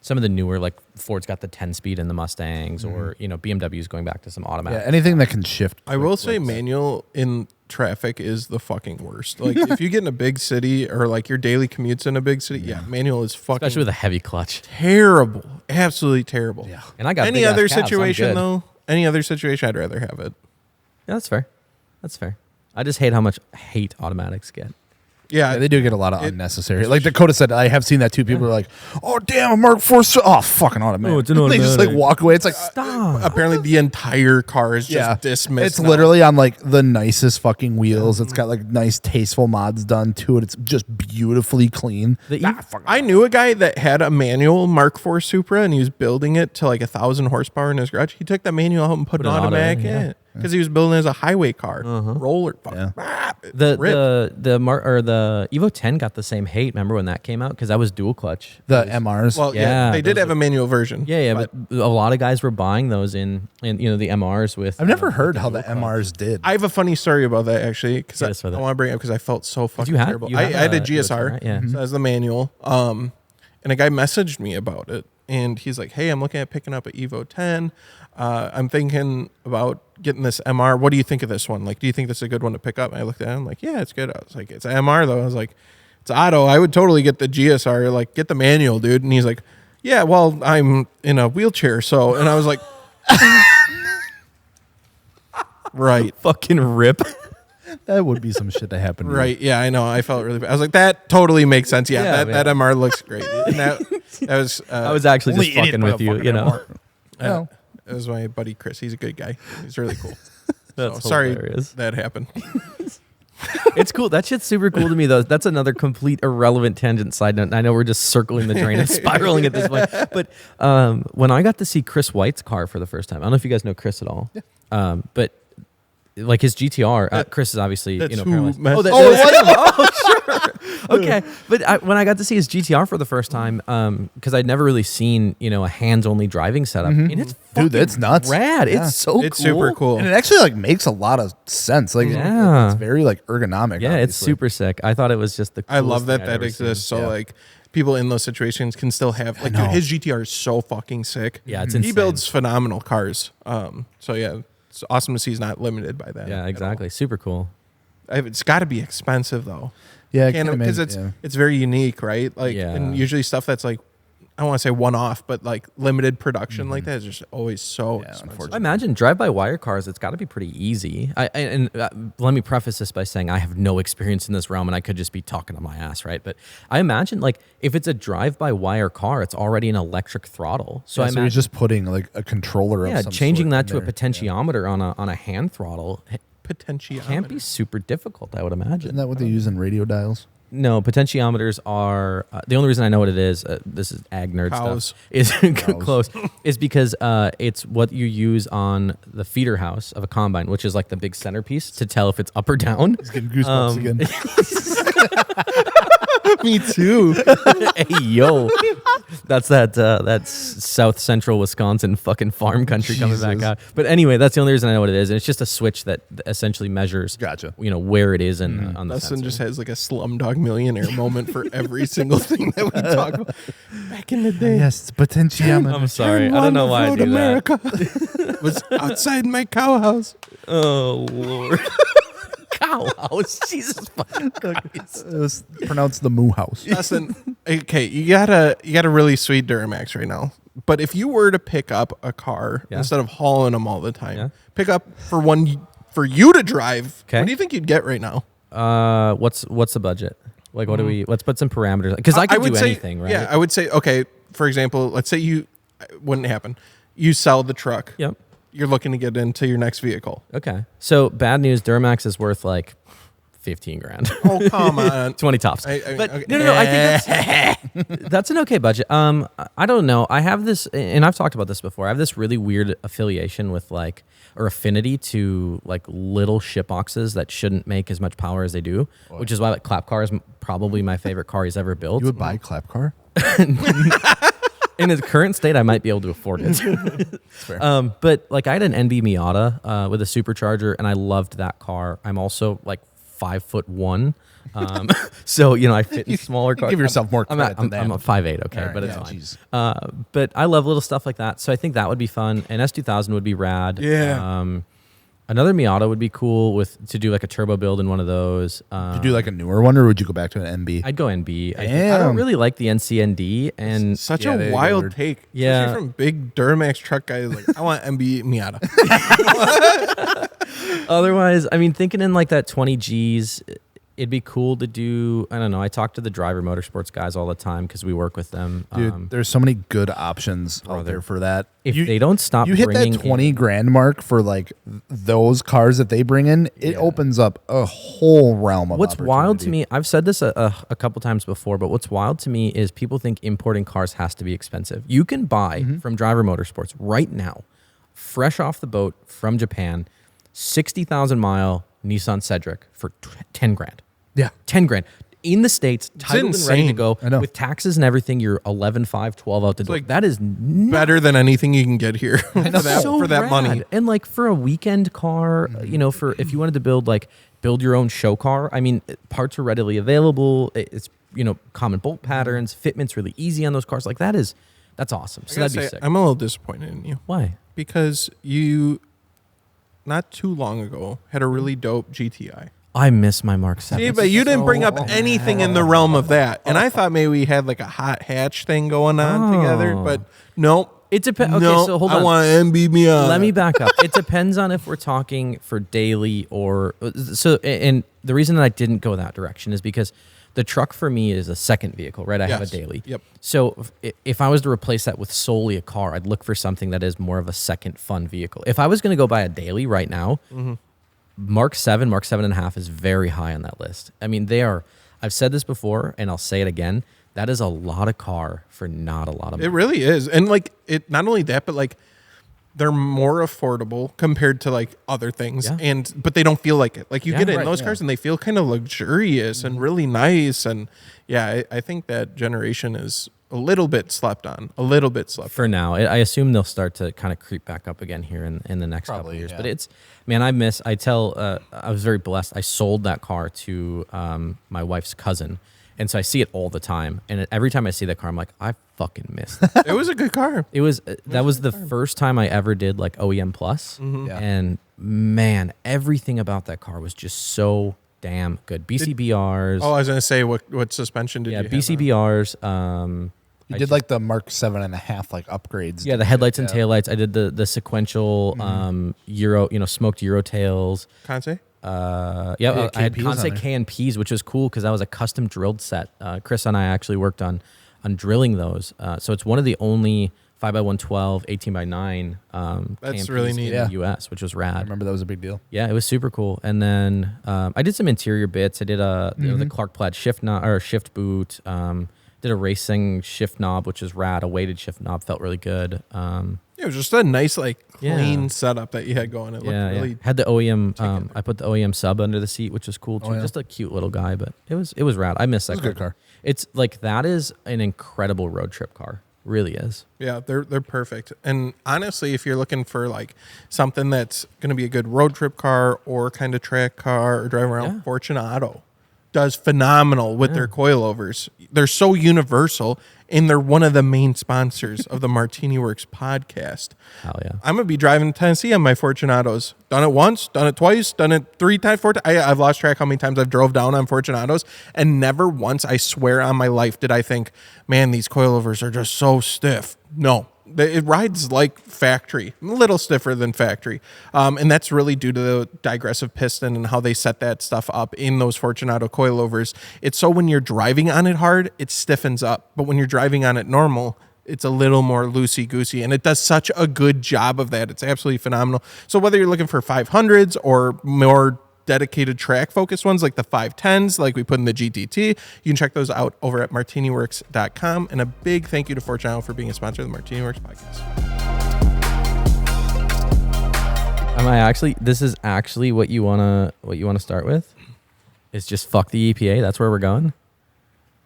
S2: some of the newer, like Ford's got the 10-speed in the Mustangs, or BMW's going back to some automatic.
S3: Yeah, anything that can shift.
S1: I will say manual in traffic is the fucking worst. Like if you get in a big city or like your daily commutes in a big city, manual is fucking
S2: Especially with a heavy clutch.
S1: terrible. Absolutely terrible.
S3: Yeah.
S2: And I got
S1: Any
S2: big-ass
S1: other
S2: calves, I'm
S1: situation
S2: good.
S1: though, any other situation I'd rather have it.
S2: Yeah, that's fair. That's fair. I just hate how much hate automatics get.
S1: Yeah,
S3: Yeah, they do get a lot of unnecessary. Like Dakota said, I have seen that too. People are like, "Oh damn, a Mark IV, oh fucking automatic."
S2: Oh, it's an
S3: They just like
S2: automatic.
S3: walk away. It's like,
S2: Stop.
S1: apparently the entire car is just dismissed.
S3: It's
S1: now.
S3: literally on like the nicest fucking wheels. It's got like nice tasteful mods done to it. It's just beautifully clean.
S1: I knew a guy that had a manual Mark IV Supra and he was building it to like 1,000 horsepower in his garage. He took that manual out and put an
S2: an auto
S1: automatic
S2: in,
S1: in
S2: yeah.
S1: it because he was building it as a highway car, roller.
S2: The
S1: ripped.
S2: the Evo 10 got the same hate. Remember when that came out? Because that was dual clutch.
S3: The MRs.
S1: Well,
S2: Yeah,
S1: they did
S2: those
S1: have a manual version.
S2: Yeah, but a lot of guys were buying those in the MRs with.
S3: I've never heard how the MRs did.
S1: I have a funny story about that actually because
S2: Hit us with
S1: I
S2: it.
S1: want to bring it up because I felt so fucking
S2: you have-
S1: terrible.
S2: you
S1: I
S2: have
S1: had a
S2: a
S1: GSR,
S2: right? Yeah.
S1: so as the manual, and a guy messaged me about it, and he's like, "Hey, I'm looking at picking up an Evo 10. I'm thinking about getting this MR. What do you think of this one? Like, do you think this is a good one to pick up?" And I looked at it, I'm like, "Yeah, it's good." I was like, "It's an MR though." I was like, "It's auto. I would totally get the GSR. Like, get the manual, dude." And he's like, "Yeah, well, I'm in a wheelchair, so." And I was like, "Right."
S2: Fucking rip.
S3: That would be some shit to happen. to me.
S1: Right. Yeah, I know. I felt really bad. I was like, that totally makes sense. Yeah,
S2: Yeah,
S1: that MR looks great. And that, That was
S2: I was actually
S3: Only
S2: just
S3: idiot
S2: fucking
S3: by
S2: with
S3: a
S2: you,
S3: fucking
S2: you know.
S3: hour.
S1: uh, it was my buddy Chris. He's a good guy. He's really cool.
S2: That's
S1: Sorry
S2: hilarious.
S1: that happened.
S2: It's cool. That shit's super cool to me, though. That's another complete irrelevant tangent side note. And I know we're just circling the drain and spiraling at this point. But when I got to see Chris White's car for the first time, I don't know if you guys know Chris at all. Yeah. But like his GTR, Chris is obviously
S1: That's who
S2: paralyzed.
S1: messed-
S2: That
S1: Oh,
S2: was him. Oh, sure. Okay, but when I got to see his GTR for the first time, because I'd never really seen a hands-only driving setup, and it's
S3: Dude,
S2: fucking
S3: it's nuts.
S2: rad.
S3: Yeah.
S2: It's so
S1: It's
S2: cool.
S1: super cool.
S3: And it actually like makes a lot of sense. Like
S2: Yeah.
S3: it's very like ergonomic.
S2: Yeah, it's
S3: obviously.
S2: super sick. I thought it was just the.
S1: I love
S2: coolest
S1: that
S2: thing I'd
S1: that
S2: ever seen.
S1: exists. So
S3: Yeah.
S1: like people in those situations can still have like
S3: know.
S1: dude, his GTR is so fucking sick.
S2: Yeah, it's
S1: he
S2: insane.
S1: builds phenomenal cars. So yeah, it's awesome to see he's not limited by that.
S2: Yeah,
S1: at all.
S2: exactly. Super cool.
S1: It's got to be expensive though.
S3: Yeah, I can
S1: Because
S3: imagine.
S1: it's very unique, right? Like
S2: Yeah.
S1: and usually stuff that's like I don't want to say one off, but like limited production like that is just always so expensive.
S2: I imagine drive-by-wire cars. It's got to be pretty easy. Let me preface this by saying I have no experience in this realm, and I could just be talking on my ass, right? But I imagine like if it's a drive-by-wire car, it's already an electric throttle. So I
S3: So
S2: imagine,
S3: you're just putting like a controller.
S2: yeah,
S3: of some
S2: changing
S3: sort
S2: that
S3: in
S2: to a
S3: there.
S2: potentiometer on a hand throttle
S1: Potentiometer.
S2: can't be super difficult. I would
S3: Isn't
S2: imagine.
S3: that what they use in radio dials?
S2: No, potentiometers are the only reason I know what it is. This is ag nerd
S1: Cows.
S2: stuff. Is close. Is because it's what you use on the feeder house of a combine, which is like the big centerpiece to tell if it's up or down.
S3: Just getting goosebumps again.
S1: Me too.
S2: Hey yo, that's South Central Wisconsin fucking farm country coming back
S3: Jesus.
S2: out. But anyway, that's the only reason I know what it is, and it's just a switch that essentially measures.
S3: Gotcha.
S2: Where it is in on the
S1: Dustin
S2: sensor.
S1: just has like a Slumdog Millionaire moment for every single thing that we talk about. Back in the day,
S3: Yes, it's potentiometer.
S2: I'm sorry, I don't know why I do
S1: America
S2: that.
S1: was outside my cow house.
S2: Oh Lord. Cow house, Jesus fucking Christ.
S3: It was pronounced the Moo House.
S1: Dustin, okay, you got a really sweet Duramax right now. But if you were to pick up a car
S2: Yeah.
S1: instead of hauling them all the time,
S2: Yeah.
S1: pick up for you to drive.
S2: Okay.
S1: What do you think you'd get right now?
S2: What's the budget? Like, what do we? Let's put some parameters because I could do
S1: say,
S2: anything, right?
S1: Yeah, I would say okay. For example, let's say it wouldn't happen. You sell the truck.
S2: Yep.
S1: You're looking to get into your next vehicle.
S2: Okay. So bad news, Duramax is worth like 15 grand.
S1: Oh come on.
S2: 20 tops.
S1: I-
S2: But
S1: okay.
S2: no, I think that's an okay budget. I don't know. I have this, and I've talked about this before. I have this really weird affiliation with or affinity to like little shit boxes that shouldn't make as much power as they do, which is why like Clap Car is probably my favorite car he's ever built.
S3: You would buy a clap car?
S2: In its current state, I might be able to afford it. But like I had an NB Miata with a supercharger, and I loved that car. I'm also like 5'1". So I fit in smaller cars.
S3: Give yourself more
S2: I'm
S3: credit than that.
S2: I'm a 5'8", okay,
S3: All right,
S2: but it's
S3: yeah,
S2: fine.
S3: jeez.
S2: But I love little stuff like that, so I think that would be fun. And S2000 would be rad.
S1: Yeah.
S2: Another Miata would be cool to do like a turbo build in one of those.
S3: Would you do like a newer one, or would you go back to an NB?
S2: I'd go NB. I
S3: Damn.
S2: don't really like the NCND, and
S1: Such
S3: Yeah,
S1: a
S3: they
S1: wild
S3: were-
S1: take.
S2: Yeah.
S1: Especially from big Duramax truck guys. Like, I want MB Miata.
S2: otherwise, I mean, thinking in like that 20 Gs, it'd be cool to do. I don't know. I talk to the driver motorsports guys all the time because we work with them.
S3: Dude, there's so many good options out
S2: brother.
S3: there for that.
S2: If they don't stop
S3: you hit that
S2: bringing
S3: 20
S2: in-
S3: grand mark for like those cars that they bring in, it opens up a whole realm of
S2: What's wild to
S3: opportunity.
S2: me, I've said this a couple times before, but what's wild to me is people think importing cars has to be expensive. You can buy from Driver Motorsports right now, fresh off the boat from Japan, 60,000 mile Nissan Cedric for 10 grand.
S3: Yeah.
S2: 10 grand. In the States, titled and ready to
S1: insane.
S2: go.
S3: I know.
S2: With taxes and everything, you're 11.5, 12 out the door.
S1: like
S2: That is
S1: Better than anything you can get here for that,
S2: so
S1: for that
S2: rad.
S1: money.
S2: And like for a weekend car, for if you wanted to build your own show car, I mean, parts are readily available. It's common bolt patterns, fitment's really easy on those cars. Like that's awesome. So
S1: I gotta
S2: that'd be
S1: say,
S2: sick.
S1: I'm a little disappointed in you
S2: Why?
S1: because you, not too long ago, had a really dope GTI.
S2: I miss my Mark 7.
S1: See, but you didn't bring up anything in the realm of that. And I thought maybe we had like a hot hatch thing going on together, but nope.
S2: It depends. Okay,
S1: No,
S2: so hold
S1: I
S2: on.
S1: want MB Miata.
S2: Let me back up. It depends on if we're talking for daily or so. And the reason that I didn't go that direction is because The truck for me is a second vehicle, right? I have a
S1: Yes.
S2: daily.
S1: Yep.
S2: So if I was to replace that with solely a car, I'd look for something that is more of a second fun vehicle. If I was going to go buy a daily right now, Mark 7, Mark 7.5 is very high on that list. I mean, I've said this before and I'll say it again. That is a lot of car for not a lot of money.
S1: It really is. And like it, not only that, but like they're more affordable compared to like other things.
S2: Yeah.
S1: But they don't feel like it. Like you get in
S2: right,
S1: those cars and they feel kind of luxurious and really nice. And yeah, I think that generation is a little bit slept on.
S2: For now. I assume they'll start to kind of creep back up again here in the next couple of years.
S3: yeah.
S2: But it's, man, I was very blessed. I sold that car to my wife's cousin. And so I see it all the time. And every time I see that car, I'm like, I fucking missed it.
S1: It was a good car.
S2: That was the first time I ever did like OEM Plus.
S3: Yeah.
S2: And man, everything about that car was just so damn good. BCBRs.
S1: Oh, I was going to say, what suspension did you have?
S2: BCBRs.
S3: You did like the Mark 7.5 like upgrades.
S2: Yeah, the headlights and taillights. I did the sequential Euro, smoked Euro tails.
S1: Conte?
S2: I had
S3: KPs on
S2: Conce
S3: there.
S2: K&Ps, which was cool because that was a custom drilled set. Chris and I actually worked on drilling those. So it's one of the only 5x112, 18x9
S1: That's
S2: K&Ps
S1: really neat.
S2: in the US, which was rad.
S3: I remember that was a big deal.
S2: Yeah, it was super cool. And then I did some interior bits. I did the Clark Plaid shift boot. Did a racing shift knob, which is rad. A weighted shift knob felt really good.
S1: It was just a nice, like, clean
S2: Yeah.
S1: setup that you had going. It looked really...
S2: Had the OEM. I put the OEM sub under the seat, which was cool too.
S3: yeah.
S2: Just a cute little guy, but it was rad. I miss that
S3: It was a good car.
S2: It's like that is an incredible road trip car. Really is.
S1: Yeah, they're perfect. And honestly, if you're looking for like something that's going to be a good road trip car or kind of track car or drive around,
S2: Yeah.
S1: Fortune Auto does phenomenal with their coilovers. They're so universal, and they're one of the main sponsors of the MartiniWorks podcast.
S2: Hell yeah.
S1: I'm going to be driving to Tennessee on my Fortune Autos. Done it once, done it twice, done it 3 times, 4 times. I've lost track how many times I've drove down on Fortune Autos, and never once, I swear on my life, did I think, man, these coilovers are just so stiff. No. It rides like factory, a little stiffer than factory. And that's really due to the digressive piston and how they set that stuff up in those Fortune Auto coilovers. It's so when you're driving on it hard, it stiffens up. But when you're driving on it normal, it's a little more loosey-goosey. And it does such a good job of that. It's absolutely phenomenal. So whether you're looking for 500s or more dedicated track focused ones like the 510s like we put in the GTT, you can check those out over at MartiniWorks.com. And a big thank you to Fortune Auto for being a sponsor of the MartiniWorks podcast.
S2: This is actually what you wanna start with? Is just fuck the EPA. That's where we're going.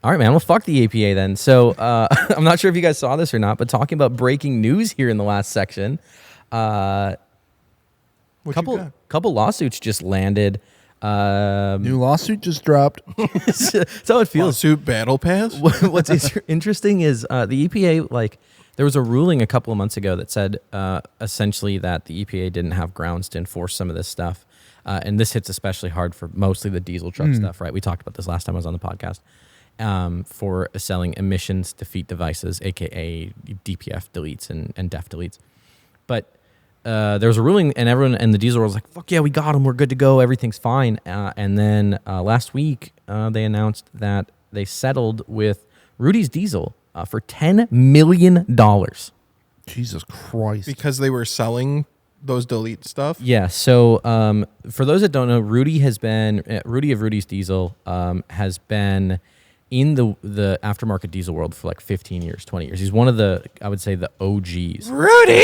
S2: All right, man. Well, fuck the EPA then. So I'm not sure if you guys saw this or not, but talking about breaking news here in the last section, couple lawsuits just landed.
S3: New lawsuit just dropped.
S2: That's how it feels.
S1: Lawsuit battle pass?
S2: What's interesting is the EPA, like, there was a ruling a couple of months ago that said essentially that the EPA didn't have grounds to enforce some of this stuff. And this hits especially hard for mostly the diesel truck stuff, right? We talked about this last time I was on the podcast. For selling emissions defeat devices, aka DPF deletes and DEF deletes. But there was a ruling, and everyone in the diesel world was like, fuck yeah, we got them, we're good to go, everything's fine. And then last week, they announced that they settled with Rudy's Diesel for $10 million.
S3: Jesus Christ.
S1: Because they were selling those delete stuff?
S2: Yeah, so for those that don't know, Rudy of Rudy's Diesel has been in the aftermarket diesel world for like 15 years, 20 years. He's one of the, I would say, the OGs.
S1: Rudy!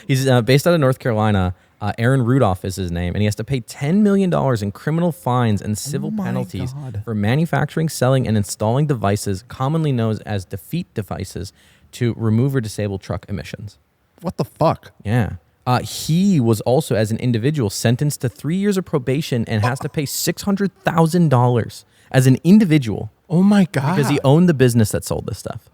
S2: He's based out of North Carolina. Aaron Rudolph is his name, and he has to pay $10 million in criminal fines and civil penalties for manufacturing, selling, and installing devices commonly known as defeat devices to remove or disable truck emissions.
S3: What the fuck?
S2: Yeah. He was also, as an individual, sentenced to 3 years of probation and has to pay $600,000 as an individual.
S1: Oh my God.
S2: Because he owned the business that sold this stuff.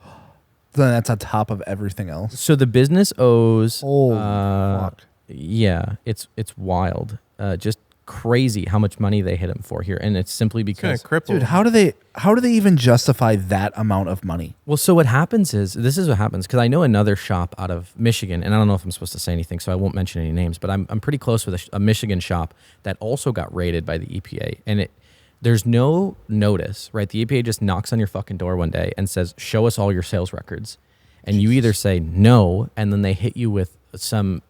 S3: Then that's on top of everything else.
S2: So the business owes...
S3: Holy fuck.
S2: Yeah, it's wild. Just crazy how much money they hit him for here, and it's simply because...
S1: It's crippled.
S3: Dude, how do they even justify that amount of money?
S2: Well, so what happens is, this is what happens, because I know another shop out of Michigan, and I don't know if I'm supposed to say anything, so I won't mention any names, but I'm pretty close with a Michigan shop that also got raided by the EPA, and There's no notice, right? The EPA just knocks on your fucking door one day and says, show us all your sales records. And you either say no, and then they hit you with some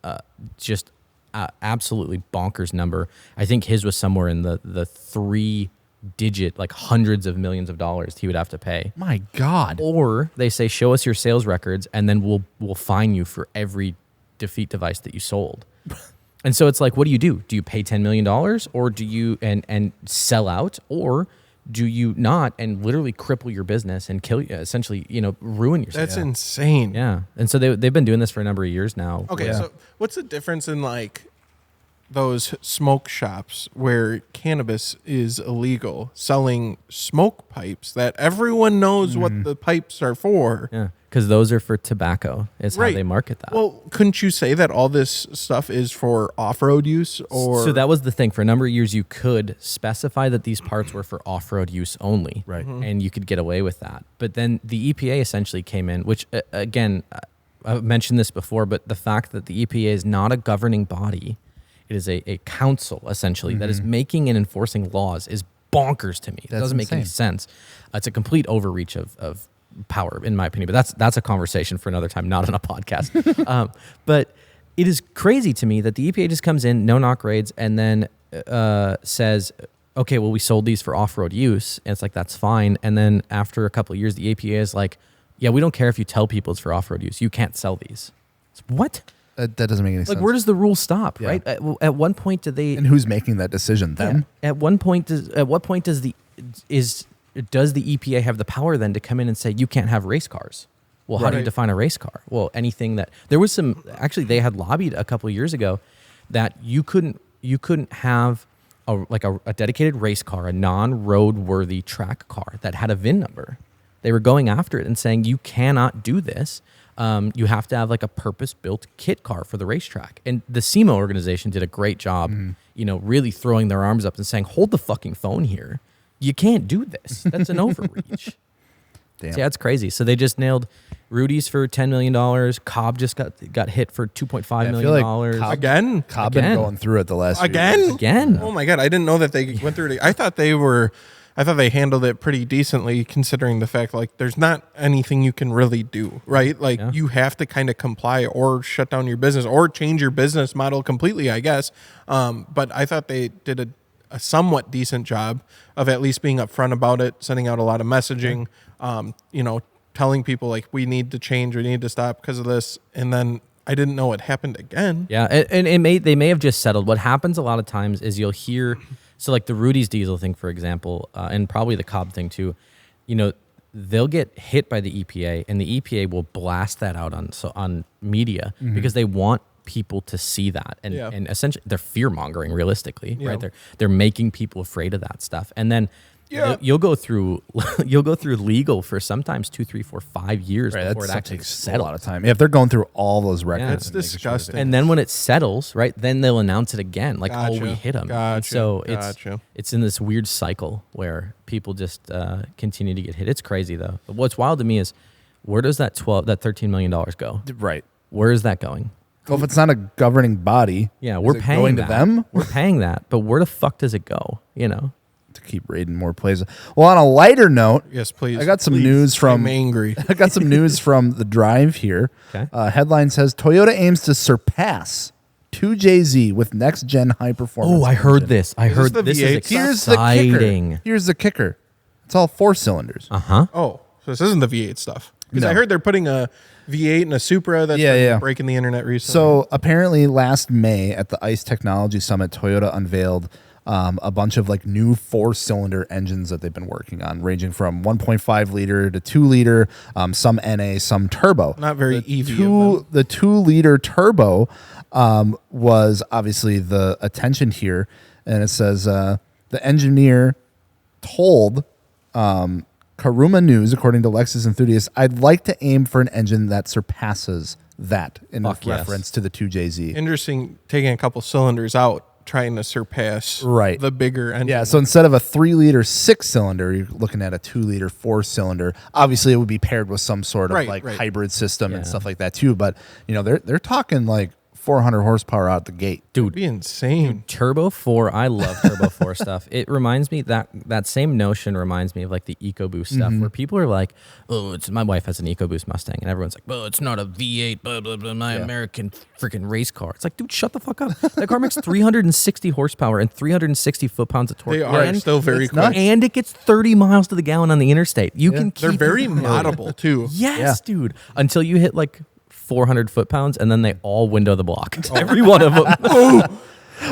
S2: absolutely bonkers number. I think his was somewhere in the 3-digit, like hundreds of millions of dollars he would have to pay.
S3: My God.
S2: Or they say, show us your sales records, and then we'll fine you for every defeat device that you sold. And so it's like, what do? Do you pay $10 million, or do you and sell out, or do you not and literally cripple your business and kill you, essentially, ruin yourself?
S1: That's insane.
S2: Yeah. And so they've been doing this for a number of years now.
S1: Okay, so what's the difference in like those smoke shops where cannabis is illegal, selling smoke pipes that everyone knows what the pipes are for?
S2: Yeah, because those are for tobacco is how they market that.
S1: Well, couldn't you say that all this stuff is for off-road use? Or
S2: So that was the thing. For a number of years, you could specify that these parts were for off-road use only.
S3: Right.
S2: And you could get away with that. But then the EPA essentially came in, which, again, I've mentioned this before, but the fact that the EPA is not a governing body, it is a council, essentially, that is making and enforcing laws is bonkers to me. It doesn't make any sense. It's a complete overreach of power, in my opinion. But that's a conversation for another time, not on a podcast. But it is crazy to me that the EPA just comes in, no knock raids, and then says, okay, well, we sold these for off-road use. And it's like, that's fine. And then after a couple of years, the EPA is like, yeah, we don't care if you tell people it's for off-road use. You can't sell these. It's, what?
S3: That doesn't make any sense.
S2: Like, where does the rule stop,
S3: Yeah.
S2: right? At one point, do they...
S3: And who's making that decision? Them?
S2: Yeah. At what point does the EPA have the power then to come in and say you can't have race cars? Well, how do you
S1: Right.
S2: define a race car? Well, anything that there was some actually they had lobbied a couple of years ago that you couldn't have a dedicated race car, a non-road worthy track car that had a VIN number. They were going after it and saying you cannot do this. You have to have like a purpose-built kit car for the racetrack. And the SEMA organization did a great job, really throwing their arms up and saying, hold the fucking phone here. You can't do this. That's an overreach.
S3: Damn.
S2: So yeah, it's crazy. So they just nailed Rudy's for $10 million. Cobb just got hit for $2.5 million.
S3: Cobb-
S1: Again?
S3: Cobb been going through it the last few
S1: Again?
S3: years.
S2: Again.
S1: Oh my God, I didn't know that they went through it. I thought they handled it pretty decently, considering the fact like there's not anything you can really do, right? Like you have to kind of comply or shut down your business or change your business model completely, I guess. But I thought they did a somewhat decent job of at least being upfront about it, sending out a lot of messaging, telling people like we need to change, we need to stop because of this. And then I didn't know it happened again.
S2: Yeah, and they may have just settled. What happens a lot of times is you'll hear, so like the Rudy's diesel thing, for example, and probably the Cobb thing too, they'll get hit by the EPA, and the EPA will blast that out on media because they want people to see that, and essentially they're fear mongering realistically, right? They're making people afraid of that stuff, and then. Yeah. You'll go through legal for sometimes 2, 3, 4, 5 years before it actually settles.
S3: A lot of time. Yeah, if they're going through all those records,
S1: It's disgusting.
S2: And then when it settles, right, then they'll announce it again, like, oh, we hit them.
S1: Gotcha.
S2: So it's in this weird cycle where people just continue to get hit. It's crazy though. But what's wild to me is where does that $13 million go?
S3: Right.
S2: Where is that going?
S3: Well, if it's not a governing body,
S2: Yeah, we're paying
S3: going
S2: that.
S3: to them.
S2: We're paying that, but where the fuck does it go?
S3: To keep raiding more places. Well, on a lighter note,
S1: Yes, please.
S3: I got some
S1: Please.
S3: news from.
S1: I'm angry.
S3: I got some news from the Drive here.
S2: Okay.
S3: Headline says Toyota aims to surpass 2JZ with next gen high performance.
S2: Oh, I heard
S3: engine.
S2: this. I
S1: Is
S2: heard
S1: this the
S2: this is
S1: V8 stuff?
S3: Here's the
S2: exciting.
S3: kicker. Here's the kicker. It's all 4 cylinders.
S2: Uh-huh.
S1: Oh, so this isn't the V8 stuff. Because
S3: No.
S1: I heard they're putting a V8 and a Supra that's been breaking the internet recently.
S3: So apparently, last May at the ICE Technology Summit, Toyota unveiled a bunch of like new 4-cylinder engines that they've been working on, ranging from 1.5 liter to 2 liter, some NA, some turbo.
S1: Not very EV of them.
S3: The 2-liter turbo was obviously the attention here, and it says the engineer told Karuma News, according to Lexus enthusiasts, I'd like to aim for an engine that surpasses that in
S2: Fuck yes.
S3: reference to the 2JZ.
S1: Interesting, taking a couple cylinders out, trying to surpass the bigger engine.
S3: Yeah, so instead of a 3-liter 6-cylinder, you're looking at a 2-liter 4-cylinder. Obviously, it would be paired with some sort of hybrid system and stuff like that too. But they're talking like 400 horsepower out the gate.
S1: It'd be insane.
S2: Turbo 4, I love Turbo 4 stuff. It reminds me, that same notion reminds me of like the EcoBoost stuff where people are like, oh, my wife has an EcoBoost Mustang, and everyone's like, well, it's not a V8, blah, blah, blah, my American freaking race car. It's like, dude, shut the fuck up. That car makes 360 horsepower and 360 foot-pounds of torque.
S1: They are still very quick.
S2: And it gets 30 miles to the gallon on the interstate. You can keep
S1: They're very moddable, too.
S2: Yes, dude. Until you hit like 400 foot-pounds, and then they all window the block. Every one of them.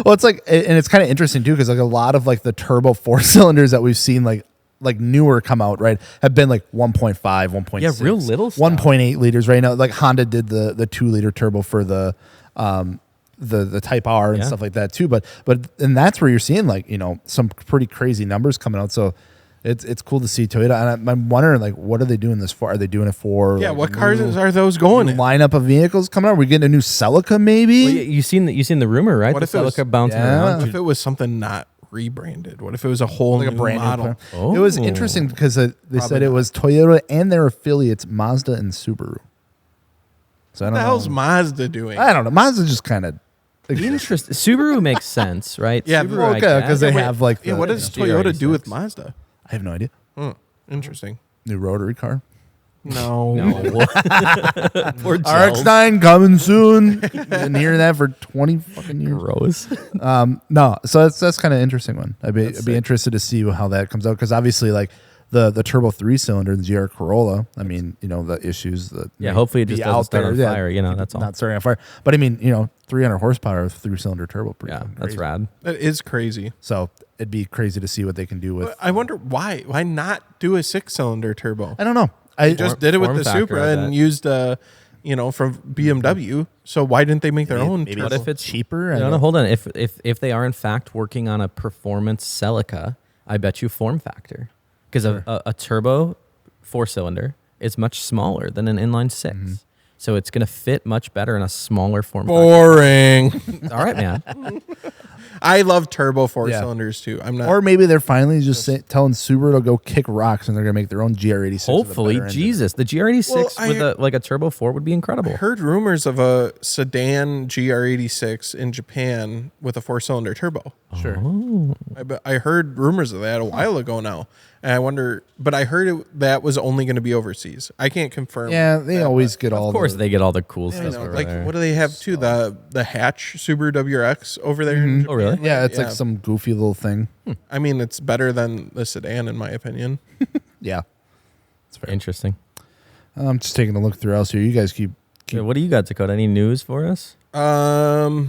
S3: Well, it's like, and it's kind of interesting too, because like a lot of like the turbo 4-cylinders that we've seen like newer come out, right, have been like 1.5, 1.6.
S2: Yeah, real little stuff.
S3: 1.8 liters right now. Like Honda did the 2-liter turbo for the Type R and stuff like that too. But and that's where you're seeing like, you know, some pretty crazy numbers coming out. So it's cool to see Toyota. And I'm wondering, like, what are they doing this for? Are they doing it for like,
S1: what cars are those going in?
S3: Lineup of vehicles coming out? Are we getting a new Celica maybe?
S2: Well, you seen the rumor, right?
S1: What
S2: The
S1: if it was-
S2: Celica bouncing around.
S1: What if it was something not rebranded? What if it was a whole
S3: Like
S1: new
S3: a brand
S1: model?
S3: new car. It was
S2: Oh.
S3: interesting because they said
S1: not.
S3: it was Toyota and their affiliates Mazda and Subaru. So I
S1: What
S3: don't
S1: the
S3: know.
S1: hell's Mazda doing?
S3: I don't know. Mazda just kind of
S2: Interesting. Subaru makes sense, right?
S1: Yeah,
S2: Subaru,
S1: well,
S2: I
S3: okay,
S2: guess.
S3: because they have like.
S1: Yeah,
S3: the,
S1: what
S3: you
S1: does
S3: know,
S1: Toyota do with
S2: GR86?
S1: Mazda?
S3: I have no idea.
S1: Interesting.
S3: New rotary car.
S1: No.
S2: No. Poor Joe.
S3: RX-9 coming soon. Been hearing that for 20 fucking years.
S2: Gross.
S3: No, so that's kind of interesting one. I'd be interested to see how that comes out, because obviously like the turbo 3-cylinder, the GR Corolla. I mean, you know, the issues that
S2: Hopefully it
S3: be
S2: just doesn't
S3: out
S2: start
S3: there.
S2: on
S3: Yeah,
S2: fire. You know, that's all.
S3: not starting on fire. But I mean, you know, 300 horsepower 3-cylinder turbo. Pretty
S2: Yeah,
S3: fucking
S2: that's
S3: crazy.
S2: rad.
S1: That is crazy.
S3: So it'd be crazy to see what they can do with.
S1: I wonder why. Why not do a 6-cylinder turbo?
S3: I don't know. I
S1: Just did it with
S2: form
S1: the
S2: factor,
S1: Supra
S2: I
S1: and
S2: bet.
S1: used, from BMW. So why didn't they make their own?
S3: maybe
S2: What
S1: turbo?
S2: if it's
S3: cheaper.
S2: No, hold on. If they are in fact working on a performance Celica, I bet you form factor, because a turbo 4-cylinder is much smaller than an inline 6. So it's going to fit much better in a smaller form factor.
S1: Boring.
S2: All right, man.
S1: I love turbo 4-cylinders too. I'm not.
S3: Or maybe they're finally just telling Subaru to go kick rocks, and they're gonna make their own GR86. with a
S2: Hopefully,
S3: better engine.
S2: Jesus, the GR86
S1: Well,
S2: with a turbo 4 would be
S1: I
S2: incredible.
S1: heard rumors of a sedan GR86 in Japan with a 4-cylinder turbo.
S3: Sure.
S1: I heard rumors of that a while ago now, and I wonder. But I heard that was only going to be overseas. I can't confirm.
S3: Yeah, they always get all.
S2: Of course,
S3: the,
S2: they get all the cool
S1: You
S2: stuff
S1: know,
S2: over
S1: like
S2: there.
S1: what do they have too? The hatch Subaru WRX over there. In
S2: Oh, really?
S1: Japan?
S3: Yeah, it's like some goofy little thing.
S1: I mean, it's better than the sedan in my opinion.
S3: Yeah.
S2: Interesting.
S3: I'm just taking a look through else here. You guys keep.
S2: Yeah, what do you got, Dakota? Any news for us?
S1: Update.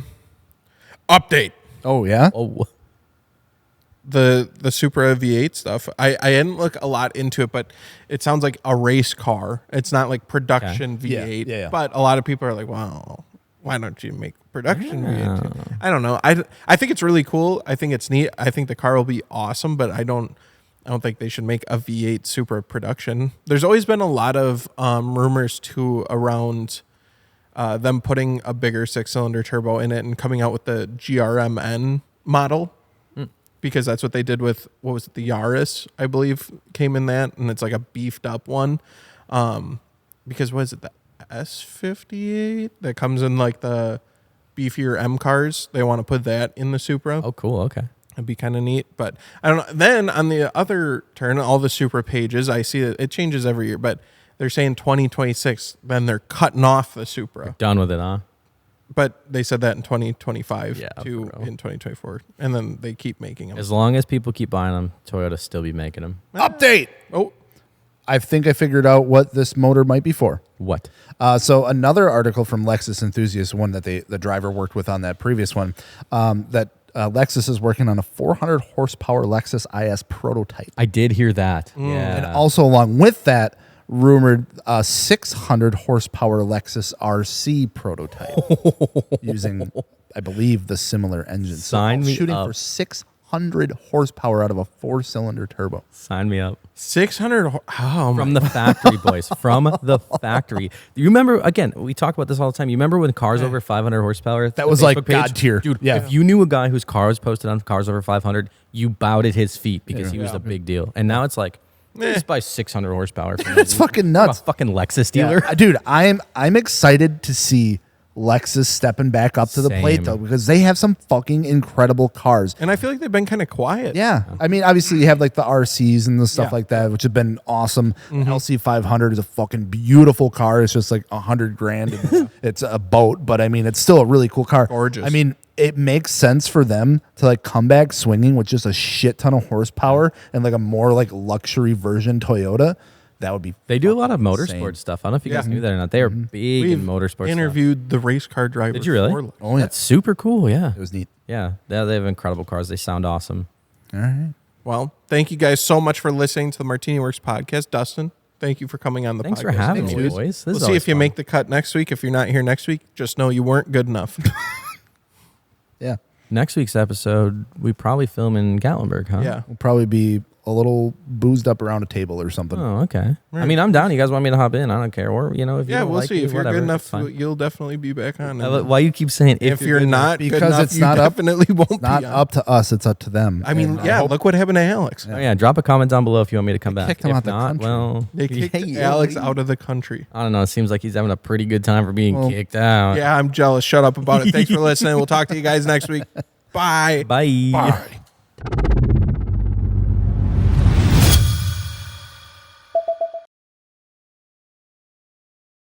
S3: Oh yeah.
S2: Oh,
S1: The Supra V8 stuff. I didn't look a lot into it, but it sounds like a race car. It's not like production V8.
S3: Yeah.
S1: But a lot of people are like, wow, why don't you make production V8? I don't know. I think it's really cool. I think it's neat. I think the car will be awesome, but I don't think they should make a V8 Supra production. There's always been a lot of rumors too around them putting a bigger 6-cylinder turbo in it and coming out with the GRMN model. Because that's what they did with, what was it, the Yaris, I believe, came in that, and it's like a beefed up one. Because what is it, the S58 that comes in like the beefier M cars? They want to put that in the Supra.
S2: oh, cool. Okay.
S1: It'd be kind of neat, but I don't know. Then on the other turn, all the Supra pages, I see that it changes every year, but they're saying 2026. Then they're cutting off the Supra.
S2: Done with it, huh?
S1: But they said that in 2025
S2: Yeah,
S1: too,
S2: bro.
S1: in 2024, and then they keep making them.
S2: As long as people keep buying them, Toyota still be making them.
S3: Update.
S1: Oh,
S3: I think I figured out what this motor might be for.
S2: What?
S3: So another article from Lexus Enthusiast, one that the driver worked with on that previous one, that Lexus is working on a 400 horsepower Lexus IS prototype.
S2: I did hear that. Yeah.
S3: And also along with that, rumored 600 horsepower Lexus RC prototype using, I believe, the similar engine.
S2: Sign me
S3: shooting
S2: up.
S3: for 600 horsepower out of a 4-cylinder turbo.
S2: Sign me up.
S1: 600. Oh,
S2: From the factory, boys. From the factory. You remember, again, we talk about this all the time. You remember when cars over 500 horsepower?
S3: That was
S2: the
S3: like
S2: Facebook page?
S3: God tier.
S2: Dude,
S3: Yeah.
S2: if you knew a guy whose car was posted on cars over 500, you bowed at his feet because he was a big deal. And now it's like, just buy 600 horsepower. From
S3: It's fucking nuts.
S2: a fucking Lexus dealer.
S3: Yeah, dude, I'm excited to see Lexus stepping back up to the plate
S2: Same.
S3: though, because they have some fucking incredible cars.
S1: And I feel like they've been kind of quiet.
S3: Yeah. I mean, obviously you have like the RCs and the stuff
S1: Yeah.
S3: like that, which have been awesome. LC 500 is a fucking beautiful car. It's just like $100,000. And it's a boat, but I mean, it's still a really cool car.
S1: Gorgeous.
S3: I mean, it makes sense for them to like come back swinging with just a shit ton of horsepower and like a more like luxury version Toyota. That would be.
S2: They do a lot of
S3: insane.
S2: motorsport stuff. I don't know if you guys
S1: Yeah.
S2: knew that or not. They are big
S1: We've
S2: in motorsport
S1: interviewed the race car driver.
S2: Did you really?
S1: for-
S2: stuff.
S3: Oh yeah,
S2: That's super cool. Yeah.
S3: it was neat.
S2: Yeah. They have incredible cars. They sound awesome.
S3: All right.
S1: Well, thank you guys so much for listening to the MartiniWorks podcast. Dustin, thank you for coming on the
S2: Thanks
S1: podcast.
S2: for having
S1: Thanks,
S2: me,
S1: dude.
S2: boys. This
S1: We'll
S2: is
S1: see
S2: always
S1: if you
S2: fun.
S1: make the cut next week. If you're not here next week, just know you weren't good enough.
S3: Yeah,
S2: Next week's episode, we probably film in Gatlinburg, huh?
S1: Yeah.
S3: we'll probably be a little boozed up around a table or something.
S2: Oh, okay.
S1: Right.
S2: I mean, I'm down. You guys want me to hop in? I don't care. Or, you know, if you
S1: Yeah,
S2: don't
S1: we'll
S2: like
S1: see.
S2: me,
S1: If you're
S2: whatever,
S1: good
S2: it's
S1: enough,
S2: fine.
S1: you'll definitely be back on.
S2: Why you keep saying
S1: if you're
S2: good enough?
S1: not good
S3: Because
S1: enough,
S3: it's
S1: you
S3: not up-
S1: definitely won't
S3: Not
S1: be on.
S3: up to us; it's up to them.
S1: I mean,
S3: And
S1: yeah,
S3: hope-
S1: look what happened to Alex.
S2: Oh, yeah, drop a comment down below if you want me to come back.
S3: kicked him
S2: If
S3: out the
S2: not,
S3: country.
S2: well,
S1: They kicked
S2: yeah,
S1: Alex out of the country.
S2: I don't know. It seems like he's having a pretty good time for being
S3: Well,
S2: kicked out.
S1: Yeah, I'm jealous. Shut up about it. Thanks for listening. We'll talk to you guys next week. Bye.
S2: Bye.
S1: Bye.